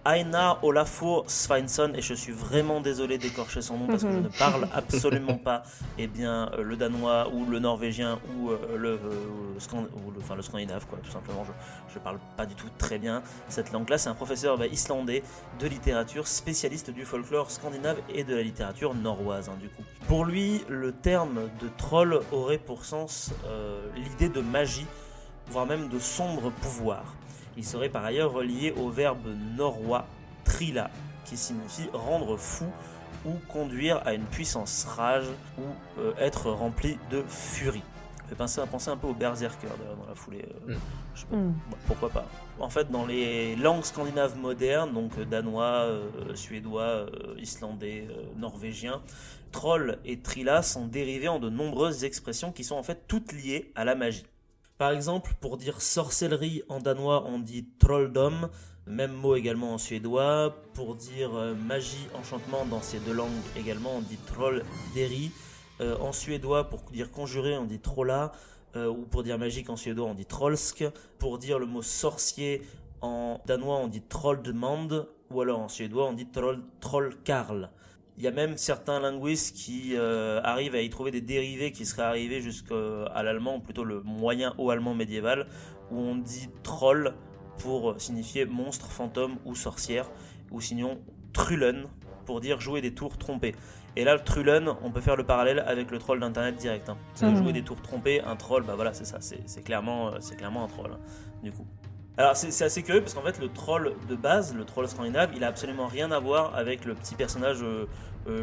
Einar Olafur Sveinsson, et je suis vraiment désolé d'écorcher son nom parce que je ne parle absolument pas le danois ou le norvégien ou le scandinave, quoi, tout simplement. Je parle pas du tout très bien cette langue-là. C'est un professeur islandais de littérature, spécialiste du folklore scandinave et de la littérature norroise, hein, du coup. Pour lui, le terme de troll aurait pour sens l'idée de magie, voire même de sombre pouvoir. Il serait par ailleurs relié au verbe norrois trilla, qui signifie rendre fou ou conduire à une puissance rage ou être rempli de furie. Ça fait penser un peu au berserker d'ailleurs dans la foulée. Je sais pas, pourquoi pas. En fait, dans les langues scandinaves modernes, donc danois, suédois, islandais, norvégien, troll et trilla sont dérivés en de nombreuses expressions qui sont en fait toutes liées à la magie. Par exemple, pour dire sorcellerie en danois, on dit trolldom, même mot également en suédois. Pour dire magie, enchantement dans ces deux langues également, on dit trollderi. En suédois, pour dire conjurer, on dit trolla. Ou pour dire magique en suédois, on dit trollsk. Pour dire le mot sorcier en danois, on dit trolldmand. Ou alors en suédois, on dit trollkarl. Il y a même certains linguistes qui arrivent à y trouver des dérivés qui seraient arrivés jusqu'à l'allemand, plutôt le moyen haut allemand médiéval, où on dit troll pour signifier monstre, fantôme ou sorcière, ou sinon trullen pour dire jouer des tours trompés. Et là, le trullen, on peut faire le parallèle avec le troll d'internet direct. Hein. Parce que jouer des tours trompés, un troll, voilà, c'est ça, c'est clairement un troll, hein, du coup. Alors c'est assez curieux parce qu'en fait le troll de base, le troll scandinave, il a absolument rien à voir avec le petit personnage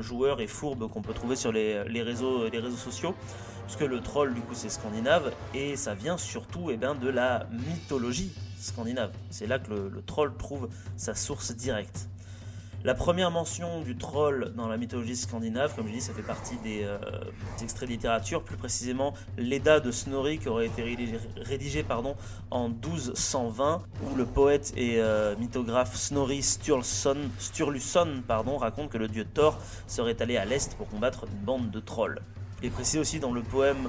joueur et fourbe qu'on peut trouver sur les réseaux sociaux, parce que le troll du coup c'est scandinave et ça vient surtout de la mythologie scandinave. C'est là que le troll trouve sa source directe. La première mention du troll dans la mythologie scandinave, comme je dis, ça fait partie des extraits de littérature, plus précisément l'Edda de Snorri qui aurait été rédigé en 1220, où le poète et mythographe Snorri Sturluson raconte que le dieu Thor serait allé à l'est pour combattre une bande de trolls. Il est précisé aussi dans le poème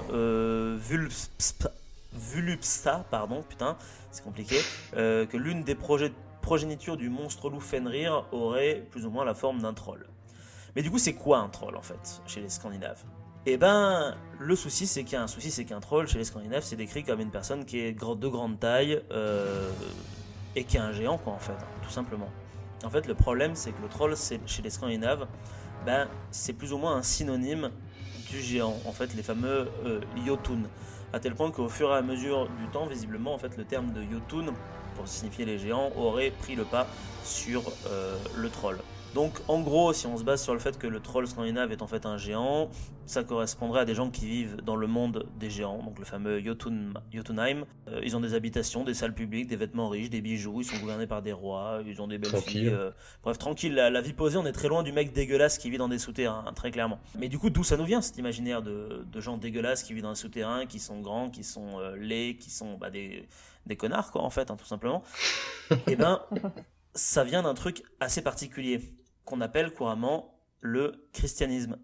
Vulupsta, c'est compliqué, que l'une des progéniture du monstre loup Fenrir aurait plus ou moins la forme d'un troll. Mais du coup, c'est quoi un troll en fait chez les Scandinaves? Le souci c'est qu'un troll chez les Scandinaves c'est décrit comme une personne qui est de grande taille et qui est un géant quoi en fait, tout simplement. En fait, le problème c'est que le troll chez les Scandinaves, c'est plus ou moins un synonyme du géant, en fait, les fameux Jotun. À tel point qu'au fur et à mesure du temps, visiblement, en fait, le terme de Jotun pour signifier les géants aurait pris le pas sur le troll. Donc en gros, si on se base sur le fait que le troll scandinave est en fait un géant, ça correspondrait à des gens qui vivent dans le monde des géants, donc le fameux Jotunheim. Ils ont des habitations, des salles publiques, des vêtements riches, des bijoux, ils sont gouvernés par des rois, ils ont des belles Tranquille. filles. Bref, tranquille, la vie posée, on est très loin du mec dégueulasse qui vit dans des souterrains, hein, très clairement. Mais du coup, d'où ça nous vient cet imaginaire de gens dégueulasses qui vivent dans un souterrain, qui sont grands, qui sont laids, qui sont des connards, quoi, en fait, hein, tout simplement. Eh ben, ça vient d'un truc assez particulier qu'on appelle couramment le christianisme.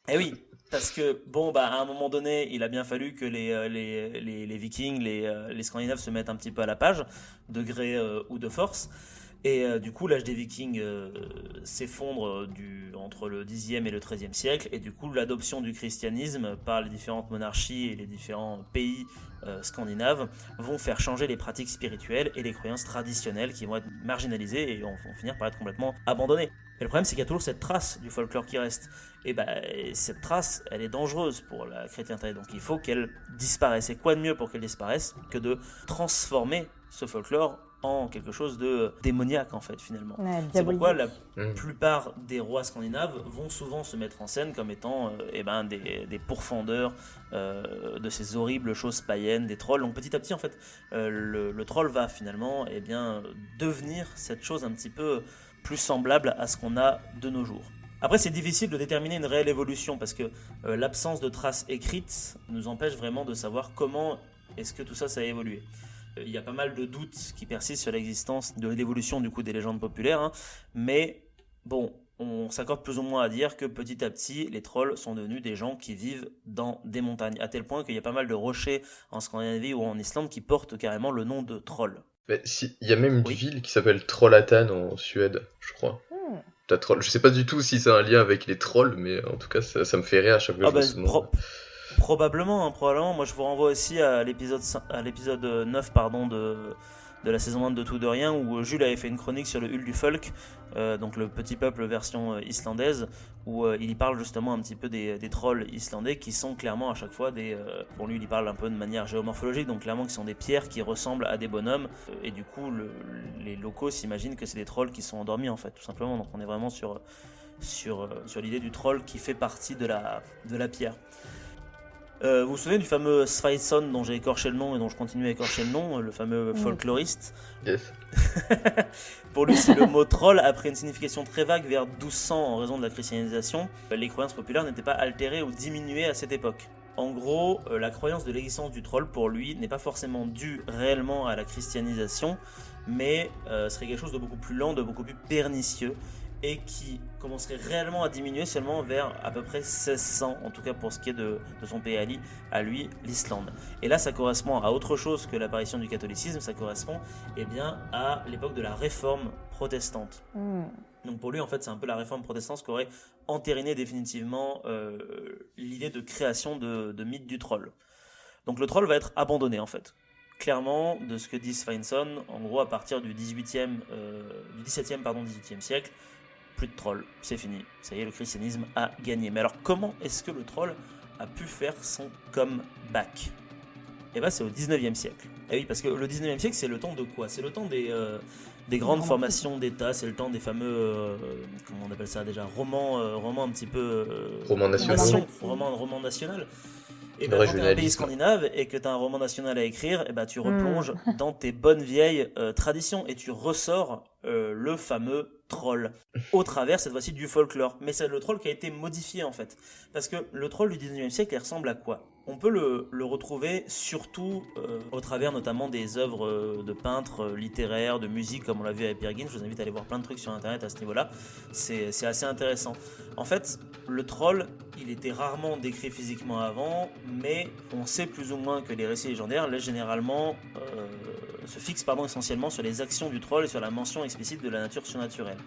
Eh oui, parce que à un moment donné, il a bien fallu que les Vikings, les Scandinaves se mettent un petit peu à la page, de gré ou de force. Et du coup, l'âge des Vikings s'effondre entre le Xe et le XIIIe siècle, et du coup, l'adoption du christianisme par les différentes monarchies et les différents pays scandinaves vont faire changer les pratiques spirituelles et les croyances traditionnelles qui vont être marginalisées et vont finir par être complètement abandonnées. Et le problème, c'est qu'il y a toujours cette trace du folklore qui reste. Et cette trace, elle est dangereuse pour la chrétienté, donc il faut qu'elle disparaisse. Et quoi de mieux pour qu'elle disparaisse que de transformer ce folklore en quelque chose de démoniaque, en fait, finalement. Ouais, C'est pourquoi la Mm. plupart des rois scandinaves vont souvent se mettre en scène comme étant des pourfendeurs de ces horribles choses païennes, des trolls. Donc petit à petit, en fait, le troll va finalement devenir cette chose un petit peu plus semblable à ce qu'on a de nos jours. Après, c'est difficile de déterminer une réelle évolution parce que l'absence de traces écrites nous empêche vraiment de savoir comment est-ce que tout ça a évolué. Il y a pas mal de doutes qui persistent sur l'existence de l'évolution du coup des légendes populaires, hein, mais bon, on s'accorde plus ou moins à dire que petit à petit, les trolls sont devenus des gens qui vivent dans des montagnes, à tel point qu'il y a pas mal de rochers en Scandinavie ou en Islande qui portent carrément le nom de troll. Mais il y a même une Oui. ville qui s'appelle Trollhättan en Suède, je crois. Je sais pas du tout si c'est un lien avec les trolls, mais en tout cas, ça me fait rire à chaque fois que je me demande. Probablement, hein, probablement. Moi, je vous renvoie aussi à l'épisode 9 de la saison 1 de Tout de Rien, où Jules avait fait une chronique sur le Huldufolk, donc le petit peuple version islandaise, où il y parle justement un petit peu des trolls islandais qui sont clairement à chaque fois pour lui, il y parle un peu de manière géomorphologique, donc clairement qui sont des pierres qui ressemblent à des bonhommes, et du coup, les locaux s'imaginent que c'est des trolls qui sont endormis, en fait, tout simplement. Donc on est vraiment sur l'idée du troll qui fait partie de la pierre. Vous vous souvenez du fameux Sveinsson dont j'ai écorché le nom et dont je continue à écorcher le nom, le fameux folkloriste. Yes. Pour lui, si le mot troll a pris une signification très vague vers 1200 en raison de la christianisation, les croyances populaires n'étaient pas altérées ou diminuées à cette époque. En gros, la croyance de l'existence du troll pour lui n'est pas forcément due réellement à la christianisation, mais serait quelque chose de beaucoup plus lent, de beaucoup plus pernicieux, et qui commencerait réellement à diminuer seulement vers à peu près 1600, en tout cas pour ce qui est de son pays à lui, l'Islande. Et là, ça correspond à autre chose que l'apparition du catholicisme, ça correspond à l'époque de la réforme protestante. Donc pour lui, en fait, c'est un peu la réforme protestante qui aurait entériné définitivement l'idée de création de mythe du troll. Donc le troll va être abandonné, en fait. Clairement, de ce que dit Sveinsson, en gros, à partir du 18e siècle, plus de trolls, c'est fini. Ça y est, le christianisme a gagné. Mais alors, comment est-ce que le troll a pu faire son comeback ? Eh bien, c'est au 19e siècle. Et oui, parce que le 19e siècle, c'est le temps de quoi ? C'est le temps des grandes formations d'État, c'est le temps des fameux, comment on appelle ça déjà, romans un petit peu... Romans nationaux. Roman national. Et Le quand tu es un pays régionalisme. scandinave et que tu as un roman national à écrire, tu replonges dans tes bonnes vieilles traditions et tu ressors le fameux troll au travers cette fois-ci du folklore. Mais c'est le troll qui a été modifié en fait. Parce que le troll du 19e siècle, il ressemble à quoi ? On peut le retrouver surtout au travers notamment des œuvres de peintres littéraires, de musique, comme on l'a vu avec Peer Gynt. Je vous invite à aller voir plein de trucs sur internet à ce niveau-là. C'est assez intéressant. En fait, le troll, il était rarement décrit physiquement avant, mais on sait plus ou moins que les récits légendaires laissent généralement se fixent essentiellement sur les actions du troll et sur la mention explicite de la nature surnaturelle.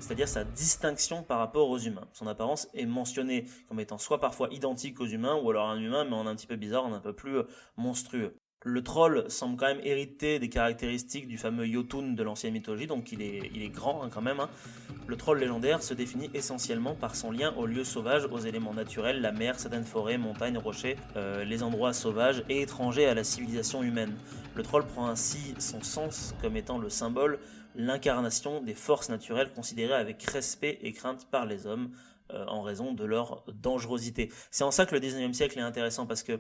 C'est-à-dire sa distinction par rapport aux humains. Son apparence est mentionnée comme étant soit parfois identique aux humains, ou alors un humain mais en un petit peu bizarre, en un peu plus monstrueux. Le troll semble quand même hériter des caractéristiques du fameux Jotun de l'ancienne mythologie, donc il est grand quand même. Le troll légendaire se définit essentiellement par son lien aux lieux sauvages, aux éléments naturels, la mer, certaines forêts, montagnes, rochers, les endroits sauvages et étrangers à la civilisation humaine. Le troll prend ainsi son sens comme étant le symbole, l'incarnation des forces naturelles considérées avec respect et crainte par les hommes en raison de leur dangerosité. C'est en ça que le 19e siècle est intéressant parce que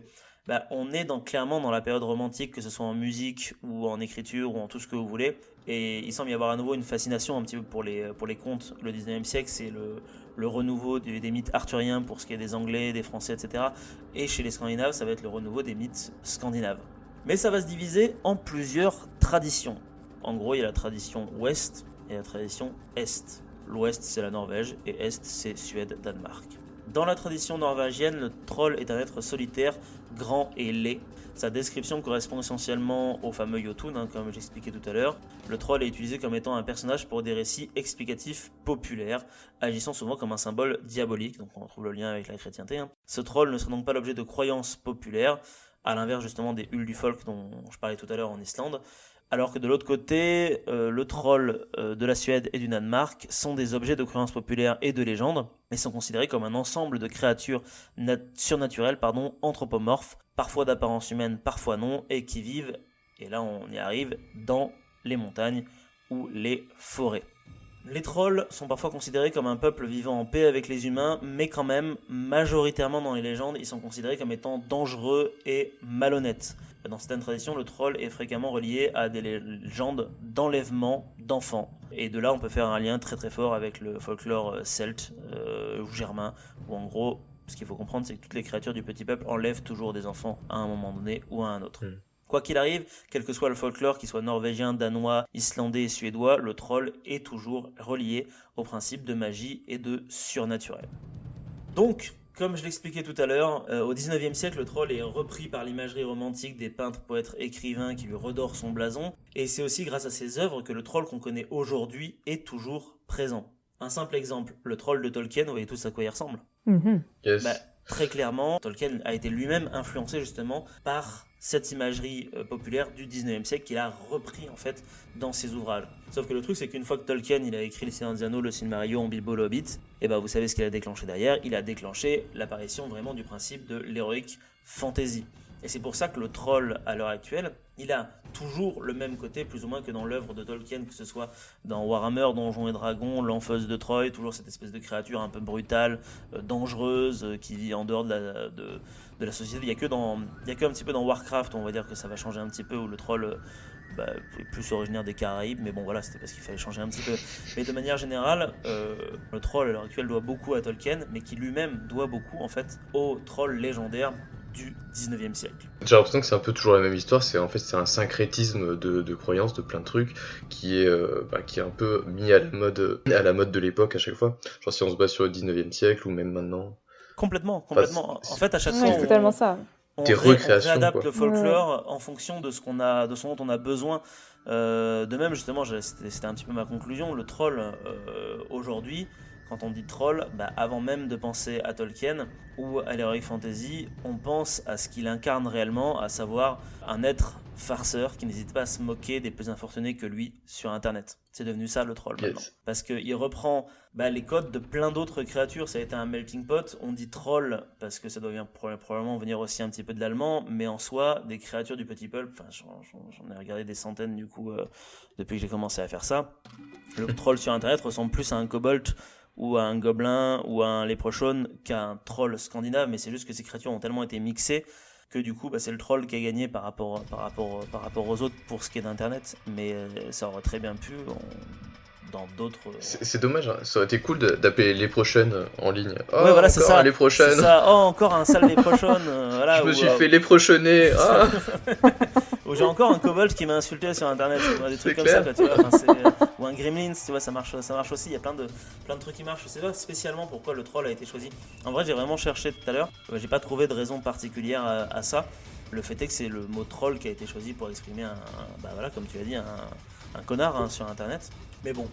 on est clairement dans la période romantique, que ce soit en musique ou en écriture ou en tout ce que vous voulez. Et il semble y avoir à nouveau une fascination un petit peu pour les contes. Le 19e siècle, c'est le renouveau des mythes arthuriens pour ce qui est des Anglais, des Français, etc. Et chez les Scandinaves, ça va être le renouveau des mythes scandinaves. Mais ça va se diviser en plusieurs traditions. En gros, il y a la tradition ouest et la tradition est. L'ouest, c'est la Norvège et est, c'est Suède, Danemark. Dans la tradition norvégienne, le troll est un être solitaire, grand et laid. Sa description correspond essentiellement au fameux Jotun, comme j'expliquais tout à l'heure. Le troll est utilisé comme étant un personnage pour des récits explicatifs populaires, agissant souvent comme un symbole diabolique, donc on retrouve le lien avec la chrétienté. Ce troll ne serait donc pas l'objet de croyances populaires, à l'inverse justement des Huldufolk dont je parlais tout à l'heure en Islande. Alors que de l'autre côté, le troll de la Suède et du Danemark sont des objets de croyances populaires et de légendes, mais sont considérés comme un ensemble de créatures surnaturelles, anthropomorphes, parfois d'apparence humaine, parfois non, et qui vivent, et là on y arrive, dans les montagnes ou les forêts. Les trolls sont parfois considérés comme un peuple vivant en paix avec les humains, mais quand même, majoritairement dans les légendes, ils sont considérés comme étant dangereux et malhonnêtes. Dans certaines traditions, le troll est fréquemment relié à des légendes d'enlèvement d'enfants. Et de là, on peut faire un lien très très fort avec le folklore celte ou germain, où en gros, ce qu'il faut comprendre, c'est que toutes les créatures du petit peuple enlèvent toujours des enfants à un moment donné ou à un autre. Quoi qu'il arrive, quel que soit le folklore, qu'il soit norvégien, danois, islandais et suédois, le troll est toujours relié au principe de magie et de surnaturel. Donc, comme je l'expliquais tout à l'heure, au 19e siècle, le troll est repris par l'imagerie romantique des peintres, poètes, écrivains qui lui redorent son blason, et c'est aussi grâce à ces œuvres que le troll qu'on connaît aujourd'hui est toujours présent. Un simple exemple, le troll de Tolkien, vous voyez tous à quoi il ressemble. Yes. Très clairement, Tolkien a été lui-même influencé justement par cette imagerie populaire du 19e siècle qu'il a repris en fait dans ses ouvrages. Sauf que le truc c'est qu'une fois que Tolkien il a écrit Les Seigneurs des Anneaux, Le Silmarillion, Bilbo le Hobbit, et vous savez ce qu'il a déclenché derrière, il a déclenché l'apparition vraiment du principe de l'heroic fantasy. Et c'est pour ça que le troll, à l'heure actuelle, il a toujours le même côté, plus ou moins, que dans l'œuvre de Tolkien, que ce soit dans Warhammer, Donjons et Dragons, l'Enfeuse de Troie, toujours cette espèce de créature un peu brutale, dangereuse, qui vit en dehors de la société. Il y a que un petit peu dans Warcraft, on va dire que ça va changer un petit peu, où le troll est plus originaire des Caraïbes, mais bon voilà, c'était parce qu'il fallait changer un petit peu. Mais de manière générale, le troll, à l'heure actuelle, doit beaucoup à Tolkien, mais qui lui-même doit beaucoup, en fait, au troll légendaire du 19e siècle. J'ai l'impression que c'est un peu toujours la même histoire, c'est un syncrétisme de croyances, de plein de trucs qui est un peu mis à la mode de l'époque à chaque fois. Genre si on se base sur le 19e siècle ou même maintenant. Complètement. En fait, à chaque fois, C'est totalement ça. on Des recréations, réadapte quoi. le folklore en fonction de ce dont on a besoin. De même, justement, c'était un petit peu ma conclusion, le troll aujourd'hui, quand on dit troll, avant même de penser à Tolkien ou à l'heroic fantasy, on pense à ce qu'il incarne réellement, à savoir un être farceur qui n'hésite pas à se moquer des plus infortunés que lui sur Internet. C'est devenu ça le troll maintenant. Parce qu'il reprend les codes de plein d'autres créatures, ça a été un melting pot. On dit troll parce que ça doit probablement venir aussi un petit peu de l'allemand, mais en soi, des créatures du petit peuple, j'en ai regardé des centaines du coup depuis que j'ai commencé à faire ça. Le troll sur Internet ressemble plus à un kobold ou à un gobelin ou à un leprechaun qu'à un troll scandinave, mais c'est juste que ces créatures ont tellement été mixées que du coup c'est le troll qui a gagné par rapport aux autres pour ce qui est d'internet, mais ça aurait très bien pu dans d'autres... C'est dommage, hein. Ça aurait été cool d'appeler les prochaines en ligne. Oh, ouais, voilà, c'est ça. Les prochaines. C'est ça. Oh, encore un sale leprechaun. Voilà, je me suis fait les prochainer. Ah. Ou j'ai encore un kobold qui m'a insulté sur internet, des trucs comme clair. ça, tu vois, ou un gremlins, tu vois, ça marche aussi, il y a plein de trucs qui marchent. Je sais pas spécialement pourquoi le troll a été choisi. En vrai, j'ai vraiment cherché tout à l'heure, j'ai pas trouvé de raison particulière à ça. Le fait est que c'est le mot troll qui a été choisi pour exprimer comme tu as dit, un connard sur internet. Mais bon,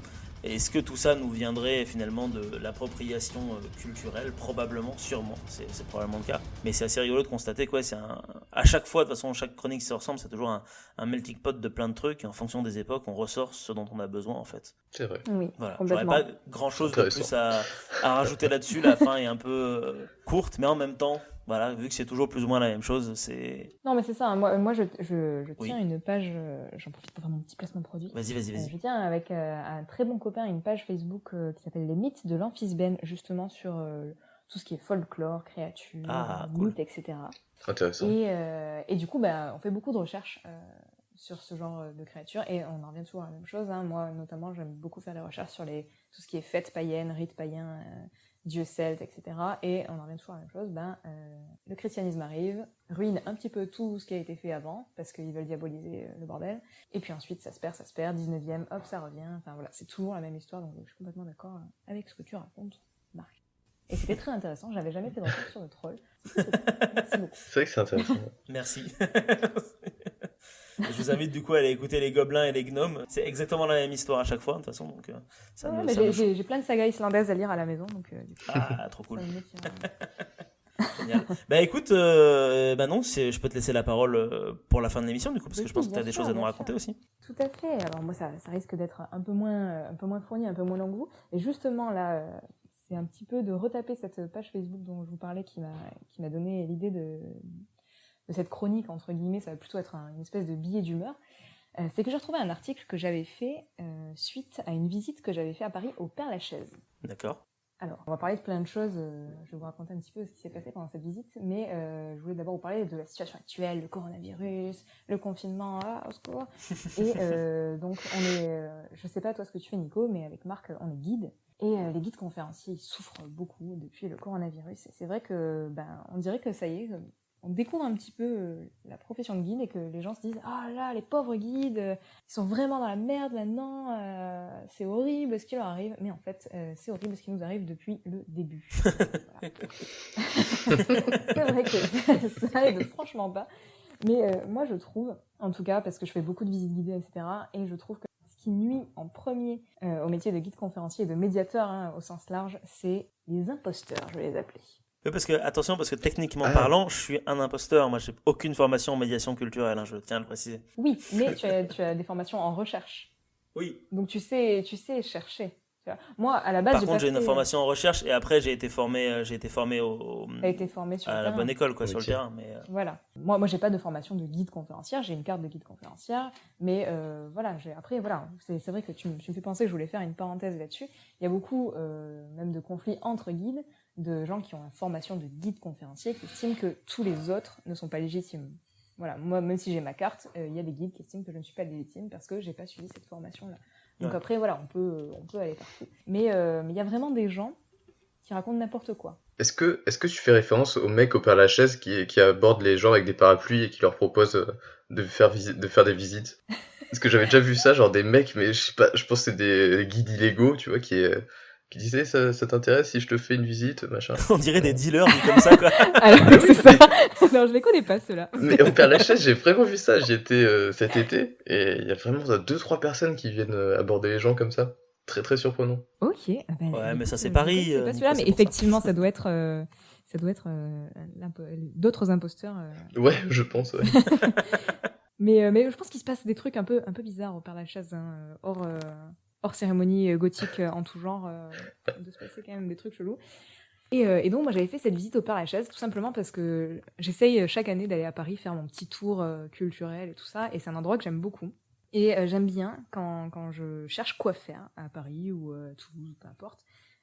est-ce que tout ça nous viendrait finalement de l'appropriation culturelle ? Probablement, sûrement, c'est probablement le cas. Mais c'est assez rigolo de constater que à chaque fois, de toute façon, chaque chronique se ressemble, c'est toujours un melting pot de plein de trucs, et en fonction des époques, on ressort ce dont on a besoin, en fait. C'est vrai. Oui, Voilà, j'aurais complètement. pas grand-chose de plus à rajouter là-dessus, la fin est un peu courte, mais en même temps, voilà, vu que c'est toujours plus ou moins la même chose, c'est... Non, mais c'est ça, hein. Moi je Oui. tiens une page, j'en profite pour faire mon petit placement de produit. Vas-y. Je tiens avec un très bon copain une page Facebook qui s'appelle Les Mythes de l'Amphisbène, justement sur tout ce qui est folklore, créatures, Cool. mythes, etc. Intéressant. Et du coup, on fait beaucoup de recherches sur ce genre de créatures, et on en revient toujours à la même chose, hein. Moi, notamment, j'aime beaucoup faire des recherches sur tout ce qui est fêtes païennes, rites païens, dieux celtes, etc. Et on en revient toujours à la même chose, le christianisme arrive, ruine un petit peu tout ce qui a été fait avant, parce qu'ils veulent diaboliser le bordel, et puis ensuite ça se perd, 19e, hop, ça revient, enfin voilà, c'est toujours la même histoire, donc je suis complètement d'accord avec ce que tu racontes, Marc. Et c'était très intéressant, j'avais jamais fait de recherche sur le troll. Merci beaucoup. C'est vrai que c'est intéressant. Merci. Je vous invite du coup à aller écouter les gobelins et les gnomes. C'est exactement la même histoire à chaque fois, de toute façon. Donc, ça Ouais, me- mais ça me- j'ai plein de sagas islandaises à lire à la maison, donc du coup, Ah, trop cool. ça me motive. Génial. Bah écoute, non, je peux te laisser la parole pour la fin de l'émission, du coup, parce que je pense que tu as des choses à nous raconter aussi. Tout à fait. Alors moi, ça risque d'être un peu moins fourni, un peu moins long que vous. Et justement, là, c'est un petit peu de retaper cette page Facebook dont je vous parlais qui m'a donné l'idée de cette chronique, entre guillemets. Ça va plutôt être une espèce de billet d'humeur. C'est que j'ai retrouvé un article que j'avais fait suite à une visite que j'avais fait à Paris au Père-Lachaise. D'accord. Alors, on va parler de plein de choses, je vais vous raconter un petit peu ce qui s'est passé pendant cette visite, mais je voulais d'abord vous parler de la situation actuelle, le coronavirus, le confinement, au secours. Et donc, je sais pas toi ce que tu fais Nico, mais avec Marc, on est guide. Et les guides conférenciers, ils souffrent beaucoup depuis le coronavirus. Et c'est vrai que, on dirait que ça y est, on découvre un petit peu la profession de guide et que les gens se disent « Ah là, les pauvres guides, ils sont vraiment dans la merde maintenant, c'est horrible ce qui leur arrive. » Mais en fait, c'est horrible ce qui nous arrive depuis le début. Voilà. C'est vrai que ça aide franchement pas. Mais moi, je trouve, en tout cas, parce que je fais beaucoup de visites guidées, etc., et je trouve que ce qui nuit en premier au métier de guide conférencier et de médiateur, hein, au sens large, c'est les imposteurs, je vais les appeler. Oui, attention, parce que techniquement parlant, je suis un imposteur. Moi, j'ai aucune formation en médiation culturelle, hein, je tiens à le préciser. Oui, mais tu as des formations en recherche. Oui. Donc tu sais chercher. Tu vois. Moi, à la base, Par contre, j'ai une formation en recherche et après, j'ai été formé T'as été formé sur à le la terrain. bonne école, quoi, sur le terrain. Mais Voilà. Moi, j'ai pas de formation de guide conférencière. J'ai une carte de guide conférencière, mais voilà. Après, voilà. C'est vrai que tu me fais penser que je voulais faire une parenthèse là-dessus. Il y a beaucoup, même de conflits entre guides, de gens qui ont une formation de guide conférencier qui estiment que tous les autres ne sont pas légitimes. Voilà, moi, même si j'ai ma carte, il y a des guides qui estiment que je ne suis pas légitime parce que j'ai pas suivi cette formation-là. Donc après, voilà, on peut aller partout. Mais il y a vraiment des gens qui racontent n'importe quoi. Est-ce que tu fais référence aux mecs au Père-Lachaise qui abordent les gens avec des parapluies et qui leur proposent de faire des visites? Parce que j'avais déjà vu ça, genre des mecs, mais je sais pas, je pense que c'est des guides illégaux, tu vois, qui disaient ça t'intéresse si je te fais une visite, machin. on dirait des dealers dit comme ça, quoi. Alors, c'est ça. Non, je les connais pas, ceux-là. Mais au Père-Lachaise, j'ai vraiment vu ça. J'y étais cet été et il y a vraiment 2-3 personnes qui viennent aborder les gens comme ça. Très très surprenant. Ok. Ouais, mais ça, c'est Paris, C'est pas Nico, celui-là, c'est mais pour ça. effectivement, ça doit être d'autres imposteurs. Ouais, je pense, ouais. Mais je pense qu'il se passe des trucs un peu bizarres au Père-Lachaise, hein, hors cérémonie gothique en tout genre. Il doit se passer quand même des trucs chelous. Et donc, moi, j'avais fait cette visite au Père-Lachaise tout simplement parce que j'essaye chaque année d'aller à Paris faire mon petit tour culturel et tout ça. Et c'est un endroit que j'aime beaucoup. Et j'aime bien, quand je cherche quoi faire à Paris ou Toulouse, peu importe,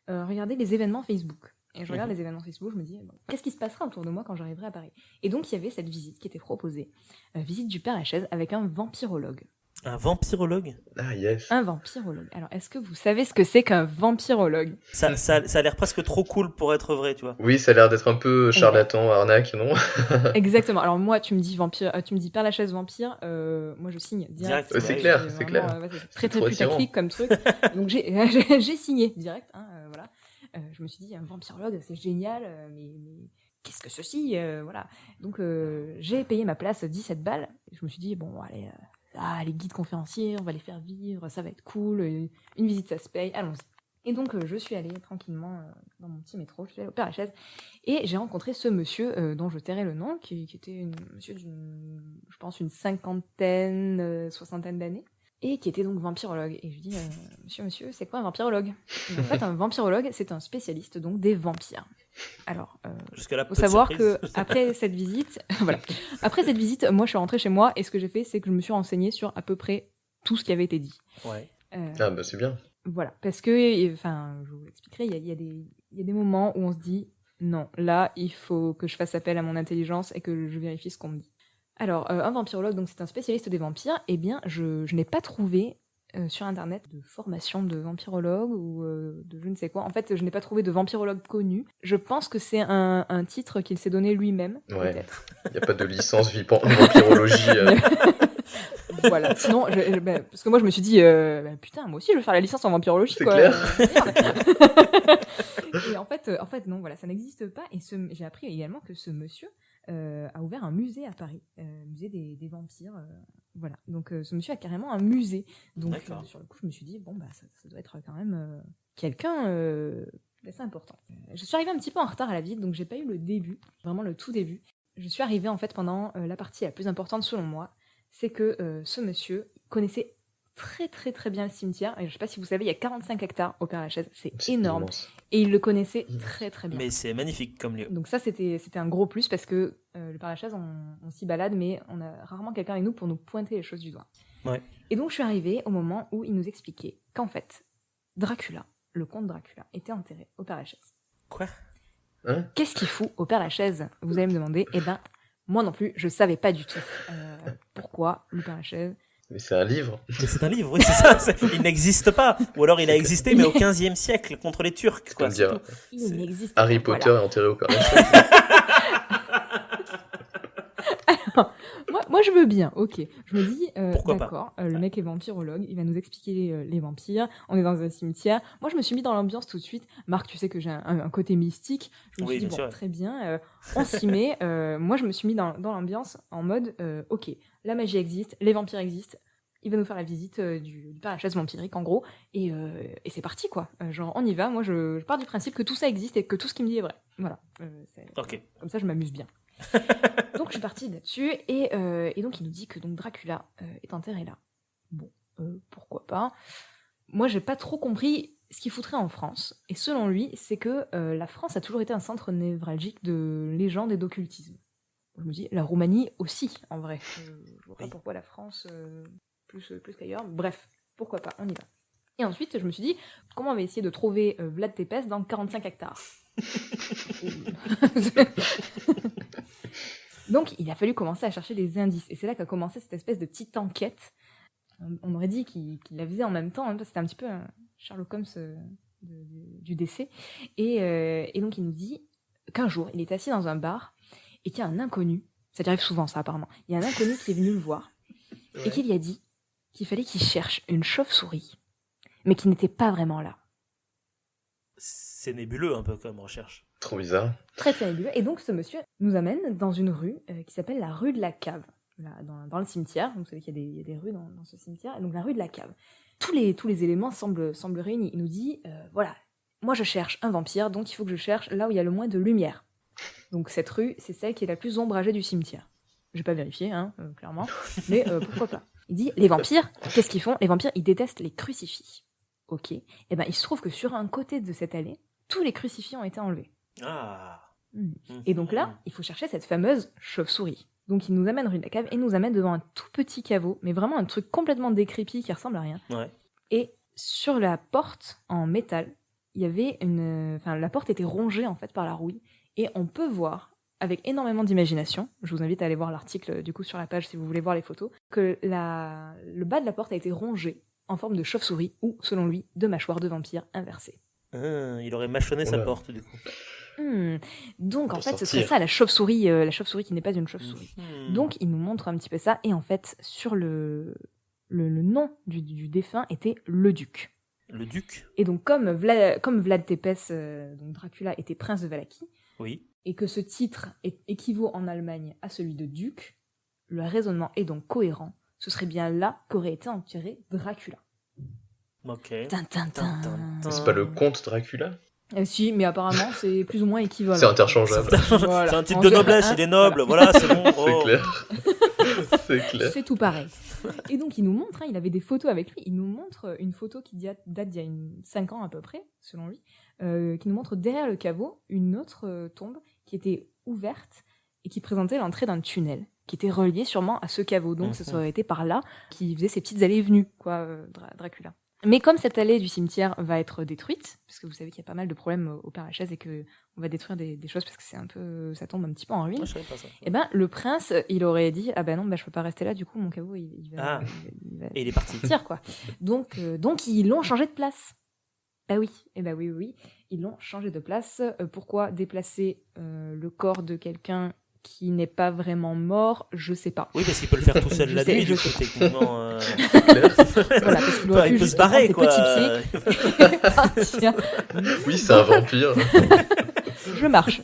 regarder les événements Facebook. Et je regarde les événements Facebook, je me dis, bon, qu'est-ce qui se passera autour de moi quand j'arriverai à Paris? Et donc, il y avait cette visite qui était proposée. Visite du Père-Lachaise avec un vampirologue. Un vampirologue? Ah, yes. Un vampirologue. Alors, est-ce que vous savez ce que c'est qu'un vampirologue? Ça a l'air presque trop cool pour être vrai, tu vois. Oui, ça a l'air d'être un peu charlatan, arnaque, non? Exactement. Alors moi, tu me dis Père-Lachaise vampire, moi je signe direct. Ouais, c'est clair, c'est clair. C'est très trop putaclic comme truc. Donc j'ai signé direct. Hein, voilà. Je me suis dit un vampirologue, c'est génial, mais qu'est-ce que ceci, voilà. Donc j'ai payé ma place 17 balles. Je me suis dit bon allez. Les guides conférenciers, on va les faire vivre, ça va être cool, une visite ça se paye, allons-y. Et donc, je suis allée tranquillement dans mon petit métro, je suis allée au Père-Lachaise, et j'ai rencontré ce monsieur, dont je tairai le nom, qui était monsieur d'une, je pense, une cinquantaine, soixantaine d'années, et qui était donc vampirologue. Et je lui dis, monsieur, c'est quoi un vampirologue? Et en fait, un vampirologue, c'est un spécialiste donc des vampires. Alors, Jusque-là, faut peu de savoir surprise. que après cette visite, voilà, après cette visite, moi, je suis rentrée chez moi, et ce que j'ai fait, c'est que je me suis renseignée sur à peu près tout ce qui avait été dit. Ouais. Ah bah c'est bien. Voilà, parce que, enfin, je vous l'expliquerai, il y a des moments où on se dit, non, là, il faut que je fasse appel à mon intelligence et que je vérifie ce qu'on me dit. Alors, un vampirologue, donc c'est un spécialiste des vampires, eh bien, je n'ai pas trouvé sur Internet de formation de vampirologue ou de je ne sais quoi. En fait, je n'ai pas trouvé de vampirologue connu. Je pense que c'est un titre qu'il s'est donné lui-même, Ouais. peut-être. Il n'y a pas de licence vampirologie. Voilà, sinon, parce que moi je me suis dit, putain, moi aussi je veux faire la licence en vampirologie, C'est quoi. clair. Merde. Et en fait, non, voilà, ça n'existe pas. Et j'ai appris également que ce monsieur a ouvert un musée à Paris, musée des vampires. Voilà, donc ce monsieur a carrément un musée. Donc D'accord. sur le coup, je me suis dit, bon, bah ça doit être quand même quelqu'un d'assez important. Je suis arrivée un petit peu en retard à la visite, donc j'ai pas eu le début, vraiment le tout début. Je suis arrivée en fait pendant la partie la plus importante selon moi. C'est que ce monsieur connaissait très très très bien le cimetière. Et je ne sais pas si vous savez, il y a 45 hectares au Père-Lachaise, c'est énorme. Immense. Et il le connaissait Immense. très très bien. Mais c'est magnifique comme lieu. Donc ça, c'était un gros plus parce que le Père-Lachaise, on s'y balade, mais on a rarement quelqu'un avec nous pour nous pointer les choses du doigt. Ouais. Et donc je suis arrivée au moment où il nous expliquait qu'en fait, Dracula, le comte Dracula, était enterré au Père-Lachaise. Quoi? Hein? Qu'est-ce qu'il fout au Père-Lachaise? Vous allez me demander. Eh ben, moi non plus, je savais pas du tout pourquoi le Père-Lachaise. Mais c'est un livre. Mais c'est un livre, oui, c'est ça. Il n'existe pas. Ou alors il a existé, mais au 15e siècle, contre les Turcs. Quoi, Comme c'est dire, tout. Il n'existe Harry pas, Potter voilà. est enterré au Père-Lachaise. Moi, je veux bien, ok. Je me dis, Pourquoi d'accord, le mec est vampirologue, il va nous expliquer les vampires, on est dans un cimetière. Moi, je me suis mis dans l'ambiance tout de suite. Marc, tu sais que j'ai un côté mystique. Je me Oui, suis dit, bien bon, sûr. très bien, on s'y met. Moi, je me suis mis dans l'ambiance en mode, ok, la magie existe, les vampires existent, il va nous faire la visite du Père-Lachaise vampirique, en gros, et c'est parti, quoi. Genre, on y va. Moi, je pars du principe que tout ça existe et que tout ce qu'il me dit est vrai. Voilà. Ok. Comme ça, je m'amuse bien. Donc je suis partie là-dessus et donc il nous dit que donc Dracula est enterré là. Bon, pourquoi pas. Moi j'ai pas trop compris ce qu'il foutrait en France. Et selon lui, c'est que la France a toujours été un centre névralgique de légendes et d'occultisme. Je me dis, la Roumanie aussi, en vrai. Je vois pas Oui. pourquoi la France plus qu'ailleurs. Bref, pourquoi pas, on y va. Et ensuite, je me suis dit, comment on va essayer de trouver Vlad Tepes dans 45 hectares. Donc, il a fallu commencer à chercher des indices. Et c'est là qu'a commencé cette espèce de petite enquête. On aurait dit qu'il la faisait en même temps. Parce que c'était un petit peu un Sherlock Holmes du décès. Et donc, il nous dit qu'un jour, il est assis dans un bar et qu'il y a un inconnu. Ça arrive souvent, ça, apparemment. Il y a un inconnu qui est venu le voir et qui lui a dit qu'il fallait qu'il cherche une chauve-souris, mais qui n'était pas vraiment là. C'est nébuleux un peu comme recherche. Trop bizarre. Très très nébuleux. Et donc ce monsieur nous amène dans une rue qui s'appelle la rue de la Cave, là, dans le cimetière. Vous savez qu'il y a des rues dans ce cimetière. Et donc la rue de la Cave. Tous les éléments semblent réunis. Il nous dit, voilà, moi je cherche un vampire, donc il faut que je cherche là où il y a le moins de lumière. Donc cette rue, c'est celle qui est la plus ombragée du cimetière. Je vais pas vérifier, hein, clairement, mais pourquoi pas. Il dit, les vampires, qu'est-ce qu'ils font? Les vampires, ils détestent les crucifix. Ok. Et ben il se trouve que sur un côté de cette allée, tous les crucifix ont été enlevés. Ah. Et donc là, il faut chercher cette fameuse chauve-souris. Donc il nous amène rue de la Cave et nous amène devant un tout petit caveau, mais vraiment un truc complètement décrépit qui ressemble à rien. Ouais. Et sur la porte en métal, il y avait la porte était rongée en fait par la rouille et on peut voir avec énormément d'imagination, je vous invite à aller voir l'article du coup sur la page si vous voulez voir les photos, que le bas de la porte a été rongé en forme de chauve-souris ou, selon lui, de mâchoire de vampire inversée. Il aurait mâchonné sa porte du coup. Donc en Pour fait ce sortir. serait ça la chauve-souris qui n'est pas une chauve-souris. Donc il nous montre un petit peu ça et en fait sur le nom du défunt était le duc. Le duc? Et donc comme Vlad Tepes, donc Dracula était prince de Valaquie, Oui. et que ce titre équivaut en Allemagne à celui de duc, le raisonnement est donc cohérent. Ce serait bien là qu'aurait été enterré Dracula. Ok. Tin, tin, tin. C'est pas le comte Dracula? Si, mais apparemment, c'est plus ou moins équivalent. C'est interchangeable. Voilà. C'est un titre En de général, noblesse, il est noble, voilà, c'est bon. C'est Oh. clair. C'est clair. C'est tout pareil. Et donc, il nous montre, il avait des photos avec lui, il nous montre une photo qui date d'il y a 5 ans à peu près, selon lui, qui nous montre derrière le caveau une autre tombe qui était ouverte et qui présentait l'entrée d'un tunnel qui était relié sûrement à ce caveau. Donc, ça aurait été par là qu'il faisait ses petites allées et venues, quoi, Dracula. Mais comme cette allée du cimetière va être détruite, parce que vous savez qu'il y a pas mal de problèmes au Père-Lachaise et que on va détruire des choses parce que ça tombe un petit peu en ruine. Moi, je savais pas ça. Et ben le prince, il aurait dit ah ben non, je peux pas rester là, du coup mon caveau il va Et il est parti. partir quoi. Donc ils l'ont changé de place. Bah oui, oui, ils l'ont changé de place. Pourquoi déplacer le corps de quelqu'un qui n'est pas vraiment mort, je sais pas. Oui, parce qu'il peut le faire tout seul la nuit, du coup, techniquement. Voilà, parce qu'il aurait pu Il peut juste se barrer, prendre ses quoi. petits pieds et partir. Oui, c'est un vampire. Je marche.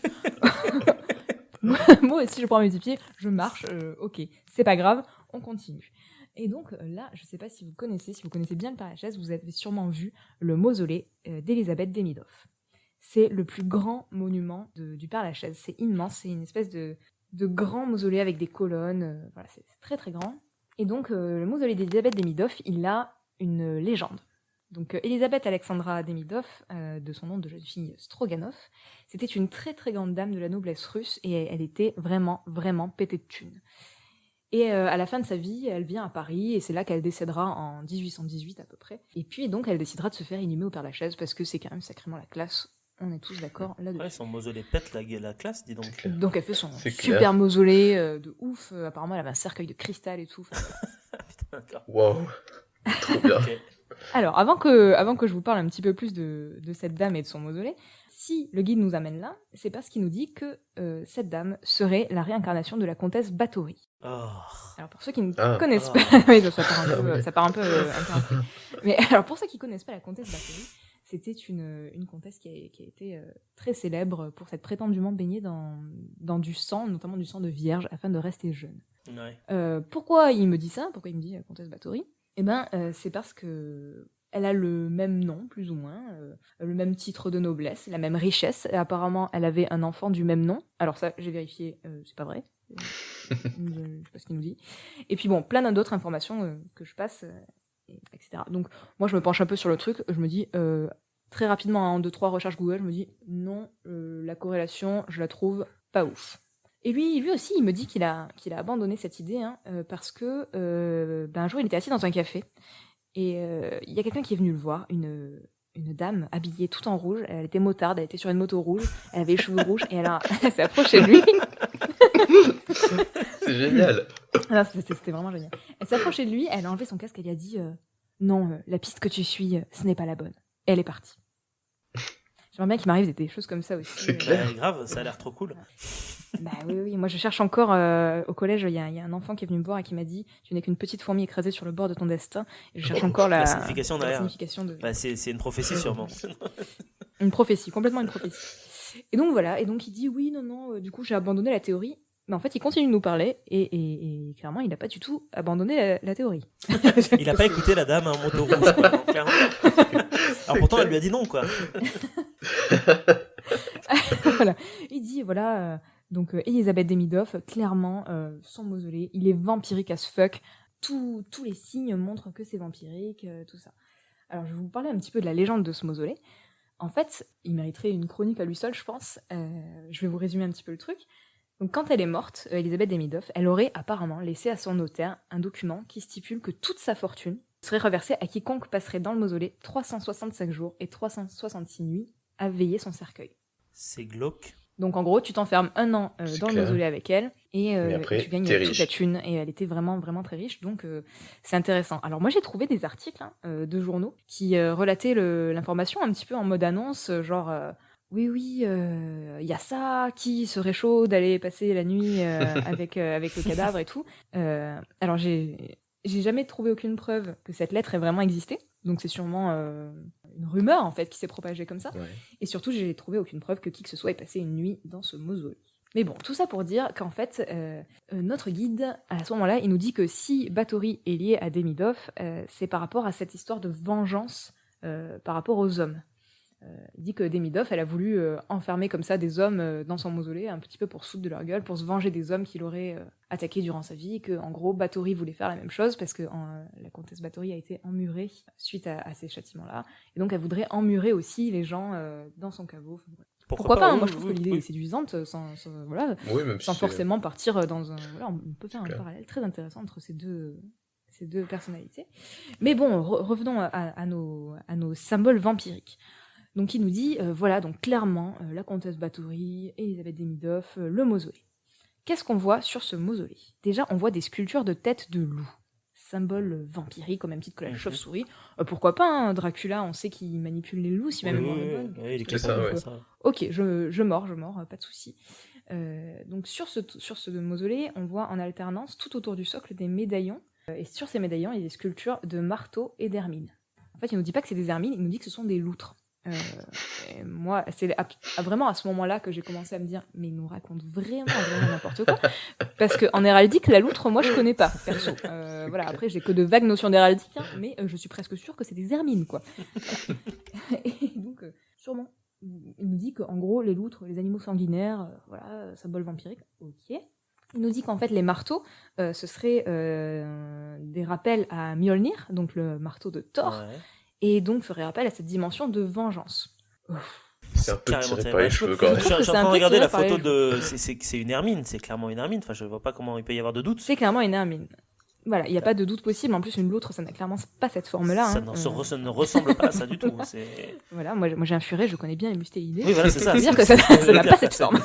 Moi aussi, je prends mes petits pieds, je marche. Ok, c'est pas grave, on continue. Et donc là, je sais pas si vous connaissez bien le Père-Lachaise, vous avez sûrement vu le mausolée d'Élisabeth Demidov. C'est le plus grand monument du Père-Lachaise. C'est immense, c'est une espèce de grand mausolée avec des colonnes. Voilà, c'est très très grand. Et donc le mausolée d'Élisabeth Demidov, il a une légende. Donc Elisabeth Alexandra Demidov, de son nom de jeune fille Stroganov, c'était une très très grande dame de la noblesse russe et elle était vraiment vraiment pétée de thunes. Et à la fin de sa vie, elle vient à Paris et c'est là qu'elle décédera en 1818 à peu près. Et puis donc elle décidera de se faire inhumer au Père-Lachaise parce que c'est quand même sacrément la classe. On est tous d'accord là-dessus. Ouais, son mausolée pète la classe, dis donc. Donc elle fait son C'est super clair. mausolée de ouf. Apparemment elle avait un cercueil de cristal et tout. Enfin, D'accord. Waouh. Trop bien. Ok. alors, avant que je vous parle un petit peu plus de cette dame et de son mausolée, si le guide nous amène là, c'est parce qu'il nous dit que cette dame serait la réincarnation de la comtesse Bathory. Oh. Alors, pour ceux qui ne Ah. connaissent Ah. pas... oui, ça part un peu, Ah oui. ça part un peu interrompu. Mais alors, pour ceux qui connaissent pas la comtesse Bathory, c'était une comtesse qui a été très célèbre pour s'être prétendument baignée dans du sang, notamment du sang de vierge, afin de rester jeune. Ouais. Pourquoi il me dit ça? Pourquoi il me dit comtesse Bathory? Eh ben, c'est parce que elle a le même nom, plus ou moins, le même titre de noblesse, la même richesse. Et apparemment, elle avait un enfant du même nom. Alors ça, j'ai vérifié, c'est pas vrai. Je sais pas ce qu'il nous dit. Et puis bon, plein d'autres informations que je passe, etc. Donc moi, je me penche un peu sur le truc. Je me dis très rapidement, en 2-3 recherches Google, je me dis non, la corrélation, je la trouve pas ouf. Et lui aussi, il me dit qu'il a abandonné cette idée parce que un jour, il était assis dans un café et il y a quelqu'un qui est venu le voir, une dame habillée tout en rouge. Elle était motarde, elle était sur une moto rouge, elle avait les cheveux rouges et elle s'est approchée de lui. C'est génial. Non, c'était vraiment génial. Elle s'est approchée de lui, elle a enlevé son casque, elle lui a dit non, la piste que tu suis, ce n'est pas la bonne. Et elle est partie. J'aimerais bien qu'il m'arrive des choses comme ça aussi. C'est clair. Bah, grave, ça a l'air trop cool. Bah oui. Moi, je cherche encore au collège. Il y a un enfant qui est venu me voir et qui m'a dit tu n'es qu'une petite fourmi écrasée sur le bord de ton destin. Et je cherche encore La signification derrière. de. Bah, c'est une prophétie, sûrement. Une prophétie, complètement une prophétie. Et donc voilà. Et donc il dit oui, non. Du coup, j'ai abandonné la théorie. Mais en fait, il continue de nous parler et clairement, il n'a pas du tout abandonné la théorie. Il n'a pas écouté la dame en moto rouge, quoi. Donc, clairement. Alors pourtant, elle lui a dit non, quoi. Voilà. Il dit voilà. Donc Elisabeth Demidov, clairement, son mausolée, il est vampirique as fuck. Tous les signes montrent que c'est vampirique, tout ça. Alors je vais vous parler un petit peu de la légende de ce mausolée. En fait, il mériterait une chronique à lui seul, je pense. Je vais vous résumer un petit peu le truc. Donc quand elle est morte, Elisabeth Demidov, elle aurait apparemment laissé à son notaire un document qui stipule que toute sa fortune serait reversée à quiconque passerait dans le mausolée 365 jours et 366 nuits à veiller son cercueil. C'est glauque. Donc en gros, tu t'enfermes 1 an C'est dans le clair. mausolée avec elle et après, tu gagnes t'es toute riche. la thune. Et elle était vraiment, vraiment très riche, donc c'est intéressant. Alors moi, j'ai trouvé des articles de journaux qui relataient l'information un petit peu en mode annonce, genre... oui, il y a ça, qui serait chaud d'aller passer la nuit avec le cadavre et tout. Alors, j'ai jamais trouvé aucune preuve que cette lettre ait vraiment existé. Donc, c'est sûrement une rumeur, en fait, qui s'est propagée comme ça. Ouais. Et surtout, j'ai trouvé aucune preuve que qui que ce soit ait passé une nuit dans ce mausolée. Mais bon, tout ça pour dire qu'en fait, notre guide, à ce moment-là, il nous dit que si Bathory est lié à Demidov, c'est par rapport à cette histoire de vengeance par rapport aux hommes. Il dit que Demidov, elle a voulu enfermer comme ça des hommes dans son mausolée, un petit peu pour se foutre de leur gueule, pour se venger des hommes qui l'auraient attaqué durant sa vie, que en gros Bathory voulait faire la même chose, parce que la comtesse Bathory a été emmurée suite à ces châtiments-là, et donc elle voudrait emmurer aussi les gens dans son caveau. Enfin, voilà. Pourquoi pas, hein, moi je trouve que l'idée est séduisante, voilà, Oui, même sans si forcément partir dans un... Voilà, on peut faire un clair. parallèle très intéressant entre ces deux personnalités. Mais bon, revenons à nos symboles vampiriques. Donc il nous dit, voilà, donc clairement, la comtesse Bathory, Elisabeth Demidov, le mausolée. Qu'est-ce qu'on voit sur ce mausolée ? Déjà, on voit des sculptures de têtes de loup, symbole vampirique, au même titre que la chauve-souris. Pourquoi pas, hein, Dracula, on sait qu'il manipule les loups, si ma mémoire est bonne. Oui, il est C'est ça, ouais. ça. Ok, je mords, pas de souci. Donc sur ce mausolée, on voit en alternance, tout autour du socle, des médaillons. Et sur ces médaillons, il y a des sculptures de marteaux et d'hermines. En fait, il ne nous dit pas que c'est des hermines, il nous dit que ce sont des loutres. Et moi, c'est vraiment à ce moment-là que j'ai commencé à me dire, mais il nous raconte vraiment n'importe quoi. Parce qu'en héraldique, la loutre, moi, je connais pas, perso. Voilà, après, j'ai que de vagues notions d'héraldique, hein, mais je suis presque sûre que c'est des hermines, quoi. Et donc, sûrement, il nous dit qu'en gros, les loutres, les animaux sanguinaires, voilà, symbole vampirique, ok. Il nous dit qu'en fait, les marteaux, ce seraient des rappels à Mjolnir, donc le marteau de Thor, Ouais. et donc ferait appel à cette dimension de vengeance. C'est un peu Carrément tiré tiré par les par les cheveux cheveux. quand même. Je trouve Je que suis c'est en un train de peu regarder tiré la par les photo de. C'est une hermine, c'est clairement une hermine. Enfin, je vois pas comment il peut y avoir de doute. C'est clairement une hermine. Voilà, il n'y a pas de doute possible. En plus, une loutre, ça n'a clairement pas cette forme-là. Ça hein. ne ressemble pas à ça du tout. Voilà, moi j'ai un furet, je connais bien les mustélidés. Oui, voilà, c'est ça. Je veux dire que ça n'a pas cette forme.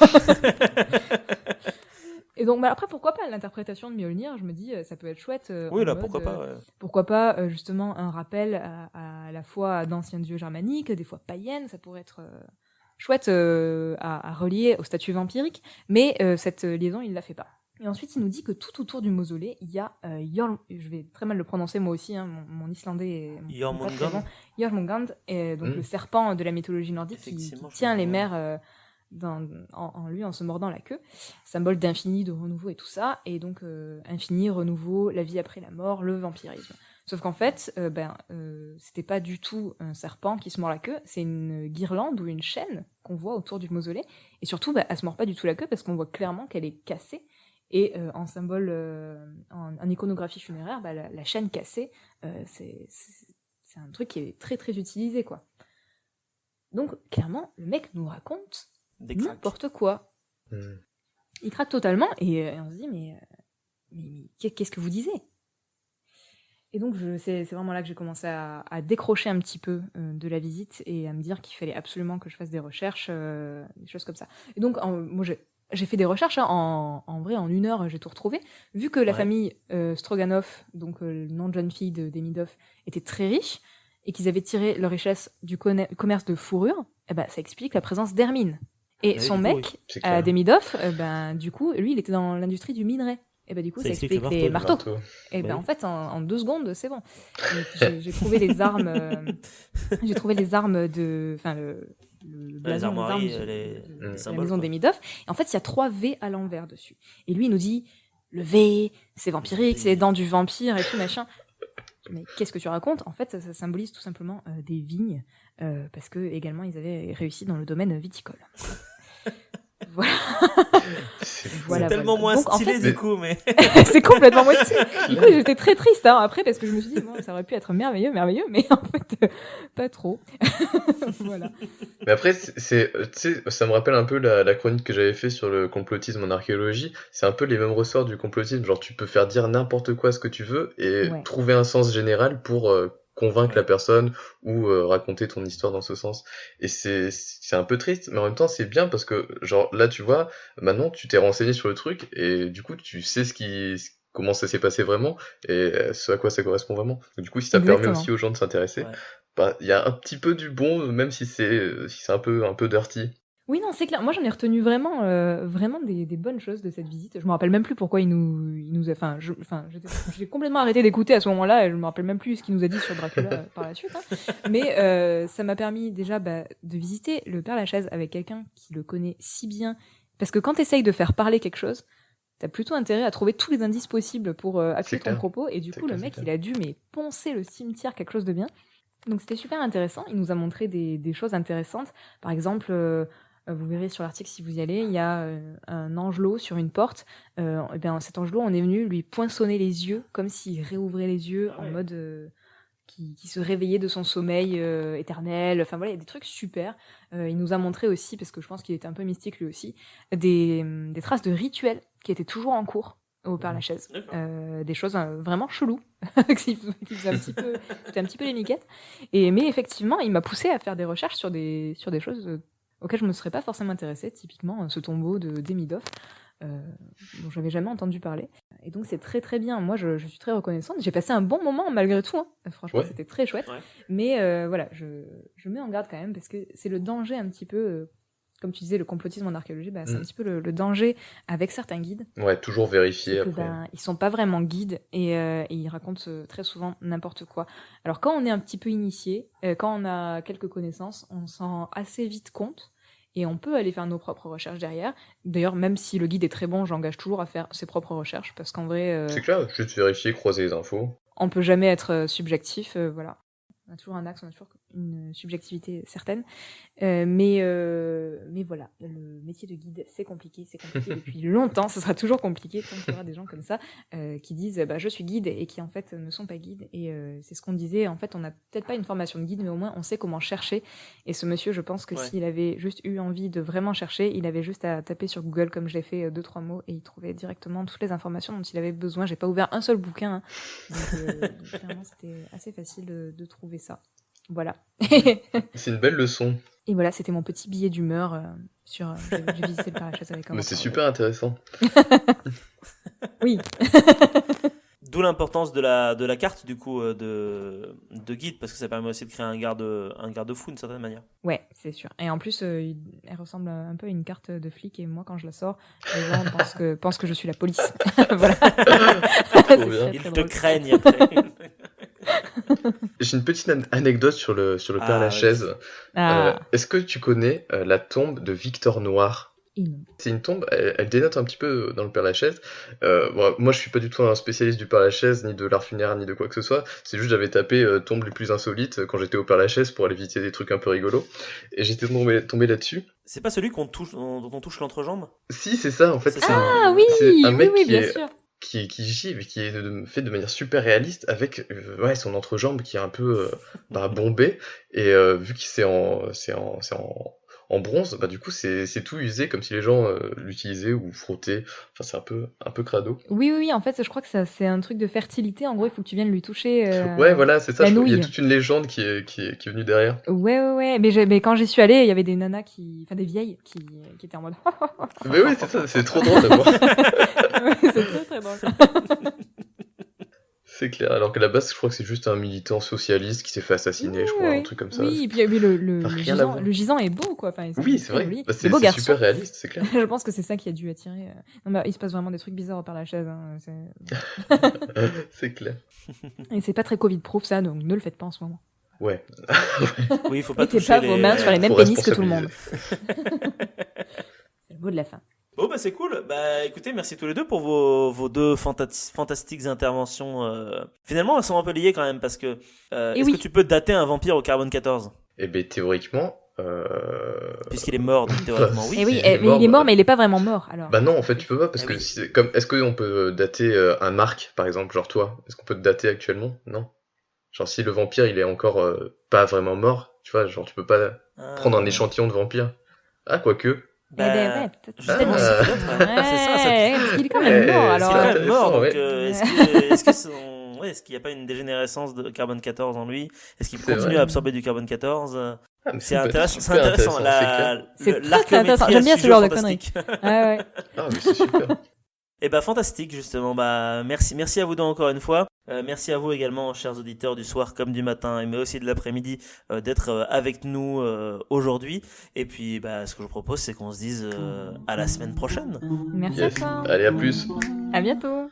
Et donc, après, pourquoi pas l'interprétation de Mjolnir ? Je me dis, ça peut être chouette. Oui, en là, mode, pourquoi pas. Ouais. Pourquoi pas, justement, un rappel à la fois d'anciens dieux germaniques, des fois païennes, ça pourrait être chouette à relier au statut vampirique, mais cette liaison, il ne la fait pas. Et ensuite, il nous dit que tout autour du mausolée, il y a je vais très mal le prononcer moi aussi, hein, mon islandais est Jormungand. Jormungand, donc le serpent de la mythologie nordique qui tient les mers en lui en se mordant la queue, symbole d'infini, de renouveau et tout ça, et donc infini, renouveau, la vie après la mort, le vampirisme. Sauf qu'en fait, c'était pas du tout un serpent qui se mord la queue, c'est une guirlande ou une chaîne qu'on voit autour du mausolée, et surtout, elle se mord pas du tout la queue parce qu'on voit clairement qu'elle est cassée, et en symbole, en iconographie funéraire, la chaîne cassée, c'est un truc qui est très très utilisé, quoi. Donc, clairement, le mec nous raconte n'importe quoi. Il craque totalement, et on se dit, mais qu'est-ce que vous disiez ? Et donc, c'est vraiment là que j'ai commencé à décrocher un petit peu de la visite et à me dire qu'il fallait absolument que je fasse des recherches, des choses comme ça. Et donc, moi, j'ai fait des recherches, hein, en vrai, en 1 heure, j'ai tout retrouvé. Vu que la famille Stroganov, donc le nom de jeune fille de Demidov, était très riche, et qu'ils avaient tiré leur richesse du commerce de fourrure, ça explique la présence d'hermine. Et son mec, Demidov, du coup, lui, il était dans l'industrie du minerai. Et du coup, ça explique les marteaux. Et en fait, en 2 secondes, c'est bon. J'ai trouvé les armes. J'ai trouvé les armes de. Enfin, le blason, les armoiries, la symboles, maison d'Emidov. Et en fait, il y a 3 V à l'envers dessus. Et lui, il nous dit le V, c'est vampirique, c'est les dents du vampire et tout, machin. Mais qu'est-ce que tu racontes ? En fait, ça symbolise tout simplement des vignes, parce que également ils avaient réussi dans le domaine viticole. Voilà. C'est tellement moins donc, stylé, en fait, du coup, mais... c'est complètement moins stylé. Du coup, j'étais très triste, hein, après, parce que je me suis dit, bon, ça aurait pu être merveilleux, mais en fait, pas trop. Voilà. Mais après, tu sais, ça me rappelle un peu la chronique que j'avais fait sur le complotisme en archéologie. C'est un peu les mêmes ressorts du complotisme. Genre, tu peux faire dire n'importe quoi ce que tu veux et trouver un sens général pour convaincre la personne ou raconter ton histoire dans ce sens. Et c'est un peu triste, mais en même temps, c'est bien parce que, genre, là, tu vois, maintenant, tu t'es renseigné sur le truc et du coup, tu sais comment ça s'est passé vraiment et ce à quoi ça correspond vraiment. Donc, du coup, si ça permet aussi aux gens de s'intéresser, il y a un petit peu du bon, même si c'est un peu dirty. Oui, non, c'est clair. Moi, j'en ai retenu vraiment des bonnes choses de cette visite. Je me rappelle même plus pourquoi il nous a... j'ai complètement arrêté d'écouter à ce moment-là et je me rappelle même plus ce qu'il nous a dit sur Dracula par la suite. Hein. Mais ça m'a permis déjà de visiter le Père Lachaise avec quelqu'un qui le connaît si bien Parce que quand tu essayes de faire parler quelque chose, t'as plutôt intérêt à trouver tous les indices possibles pour appuyer ton propos. Et du coup, le mec, il a dû poncer le cimetière quelque chose de bien. Donc c'était super intéressant. Il nous a montré des choses intéressantes. Par exemple, vous verrez sur l'article si vous y allez, il y a un angelot sur une porte. Et bien, cet angelot, on est venu lui poinçonner les yeux comme s'il réouvrait les yeux en mode qui se réveillait de son sommeil éternel. Enfin voilà, il y a des trucs super. Il nous a montré aussi, parce que je pense qu'il était un peu mystique lui aussi, des traces de rituels qui étaient toujours en cours au Père-Lachaise. Des choses vraiment cheloues qui faisaient un petit peu les miquettes. Mais effectivement, il m'a poussé à faire des recherches sur des choses auxquelles je ne me serais pas forcément intéressée, typiquement ce tombeau de Demidov, dont j'avais jamais entendu parler. Et donc c'est très très bien. Moi je suis très reconnaissante. J'ai passé un bon moment malgré tout. Franchement, c'était très chouette. Ouais. Mais voilà, je mets en garde quand même parce que c'est le danger un petit peu. Comme tu disais, le complotisme en archéologie, c'est un petit peu le danger avec certains guides. Ouais, toujours vérifier après. Ils sont pas vraiment guides et ils racontent très souvent n'importe quoi. Alors quand on est un petit peu initié, quand on a quelques connaissances, on s'en rend assez vite compte et on peut aller faire nos propres recherches derrière. D'ailleurs, même si le guide est très bon, j'engage toujours à faire ses propres recherches parce qu'en vrai... C'est clair, juste vérifier, croiser les infos. On peut jamais être subjectif, voilà. On a toujours un axe, on a toujours une subjectivité certaine. Mais voilà, le métier de guide, c'est compliqué depuis longtemps. Ce sera toujours compliqué tant qu'il y aura des gens comme ça qui disent je suis guide et qui en fait ne sont pas guides. Et c'est ce qu'on disait, en fait, on n'a peut-être pas une formation de guide, mais au moins on sait comment chercher. Et ce monsieur, je pense que s'il avait juste eu envie de vraiment chercher, il avait juste à taper sur Google, comme je l'ai fait 2-3 mots, et il trouvait directement toutes les informations dont il avait besoin. J'ai pas ouvert un seul bouquin. Donc clairement, c'était assez facile de trouver ça. Voilà. C'est une belle leçon. Et voilà, c'était mon petit billet d'humeur sur... J'ai visité le Père-Lachaise avec un... Mais c'est super intéressant. Oui. D'où l'importance de la carte, du coup, de guide, parce que ça permet aussi de créer un garde-fou d'une certaine manière. Ouais, c'est sûr. Et en plus, elle ressemble un peu à une carte de flic, et moi, quand je la sors, les gens pensent que je suis la police. Voilà. Ils te craignent après. J'ai une petite anecdote sur le Père-Lachaise. Est-ce que tu connais la tombe de Victor Noir ? C'est une tombe, elle dénote un petit peu dans le Père-Lachaise. Moi, je suis pas du tout un spécialiste du Père-Lachaise, ni de l'art funéraire, ni de quoi que ce soit. C'est juste j'avais tapé tombes les plus insolites quand j'étais au Père-Lachaise pour aller visiter des trucs un peu rigolos. Et j'étais tombé là-dessus. C'est pas celui dont on touche l'entrejambe ? Si, c'est ça, en fait. Oui, c'est un mec bien sûr. Qui gît, mais qui est fait de manière super réaliste, avec son entrejambe qui est un peu bombée, et vu que c'est en bronze, du coup c'est tout usé, comme si les gens l'utilisaient ou frottaient. Enfin, c'est un peu crado. Oui, en fait, je crois que c'est un truc de fertilité. En gros, il faut que tu viennes lui toucher. Ouais, voilà, c'est ça. Il y a toute une légende qui est venue derrière. Ouais. Mais quand j'y suis allée, il y avait des nanas des vieilles qui étaient en mode. Mais oui, c'est ça. C'est trop drôle à voir. Ouais, c'est très très drôle. C'est clair, alors qu'à la base, je crois que c'est juste un militant socialiste qui s'est fait assassiner, je crois, un truc comme ça. Oui, et puis le gisant est beau, quoi. Enfin, oui, c'est vrai. C'est beau garçon. super réaliste, c'est clair. Je pense que c'est ça qui a dû attirer. Non, il se passe vraiment des trucs bizarres au Père-Lachaise. C'est clair. Et c'est pas très Covid-proof, ça, donc ne le faites pas en ce moment. Ouais. Oui, il faut pas mettez toucher pas vos mains sur les mêmes pénis que tout le monde. C'est le mot de la fin. Bon, c'est cool. Écoutez, merci tous les deux pour vos deux fantastiques interventions. Finalement, elles sont un peu liées quand même, parce que est-ce que tu peux dater un vampire au carbone 14 ? Eh bien, théoriquement... Puisqu'il est mort, donc théoriquement, oui. Oui, il est mort, mais il est pas vraiment mort, alors. Non, en fait, tu peux pas, parce que est-ce qu'on peut dater un Marc, par exemple, genre toi ? Est-ce qu'on peut te dater actuellement ? Non. Genre, si le vampire, il est encore pas vraiment mort, tu vois, genre, tu peux pas prendre un échantillon de vampire. Ah, quoique... peut-être. Justement, c'est ça. Parce qu'il est quand même mort, alors. Il est quand même mort, donc ouais. est-ce qu'il n'y a pas une dégénérescence de carbone 14 en lui ? Est-ce qu'il continue à absorber du carbone 14 ? C'est intéressant. C'est intéressant. C'est très intéressant. J'aime bien ce genre de conneries. Ah, mais c'est super. Et fantastique, justement. Merci à vous deux encore une fois. Merci à vous également, chers auditeurs du soir comme du matin, mais aussi de l'après-midi, d'être avec nous aujourd'hui. Et puis, ce que je vous propose, c'est qu'on se dise à la semaine prochaine. Merci à toi. Allez, à plus. À bientôt.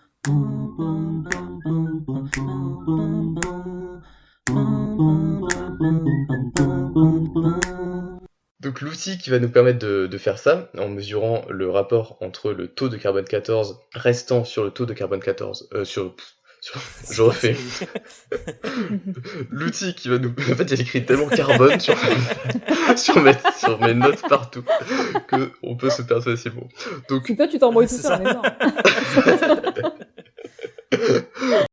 Donc, Lucie l'outil qui va nous permettre de faire ça, en mesurant le rapport entre le taux de carbone 14 restant sur le taux de carbone 14, je refais. L'outil qui va nous... En fait, il y a écrit tellement carbone sur mes notes partout qu'on peut se perdre facilement. Donc, Si toi, tu t'embrouilles tout C'est seul, ça. on est mort.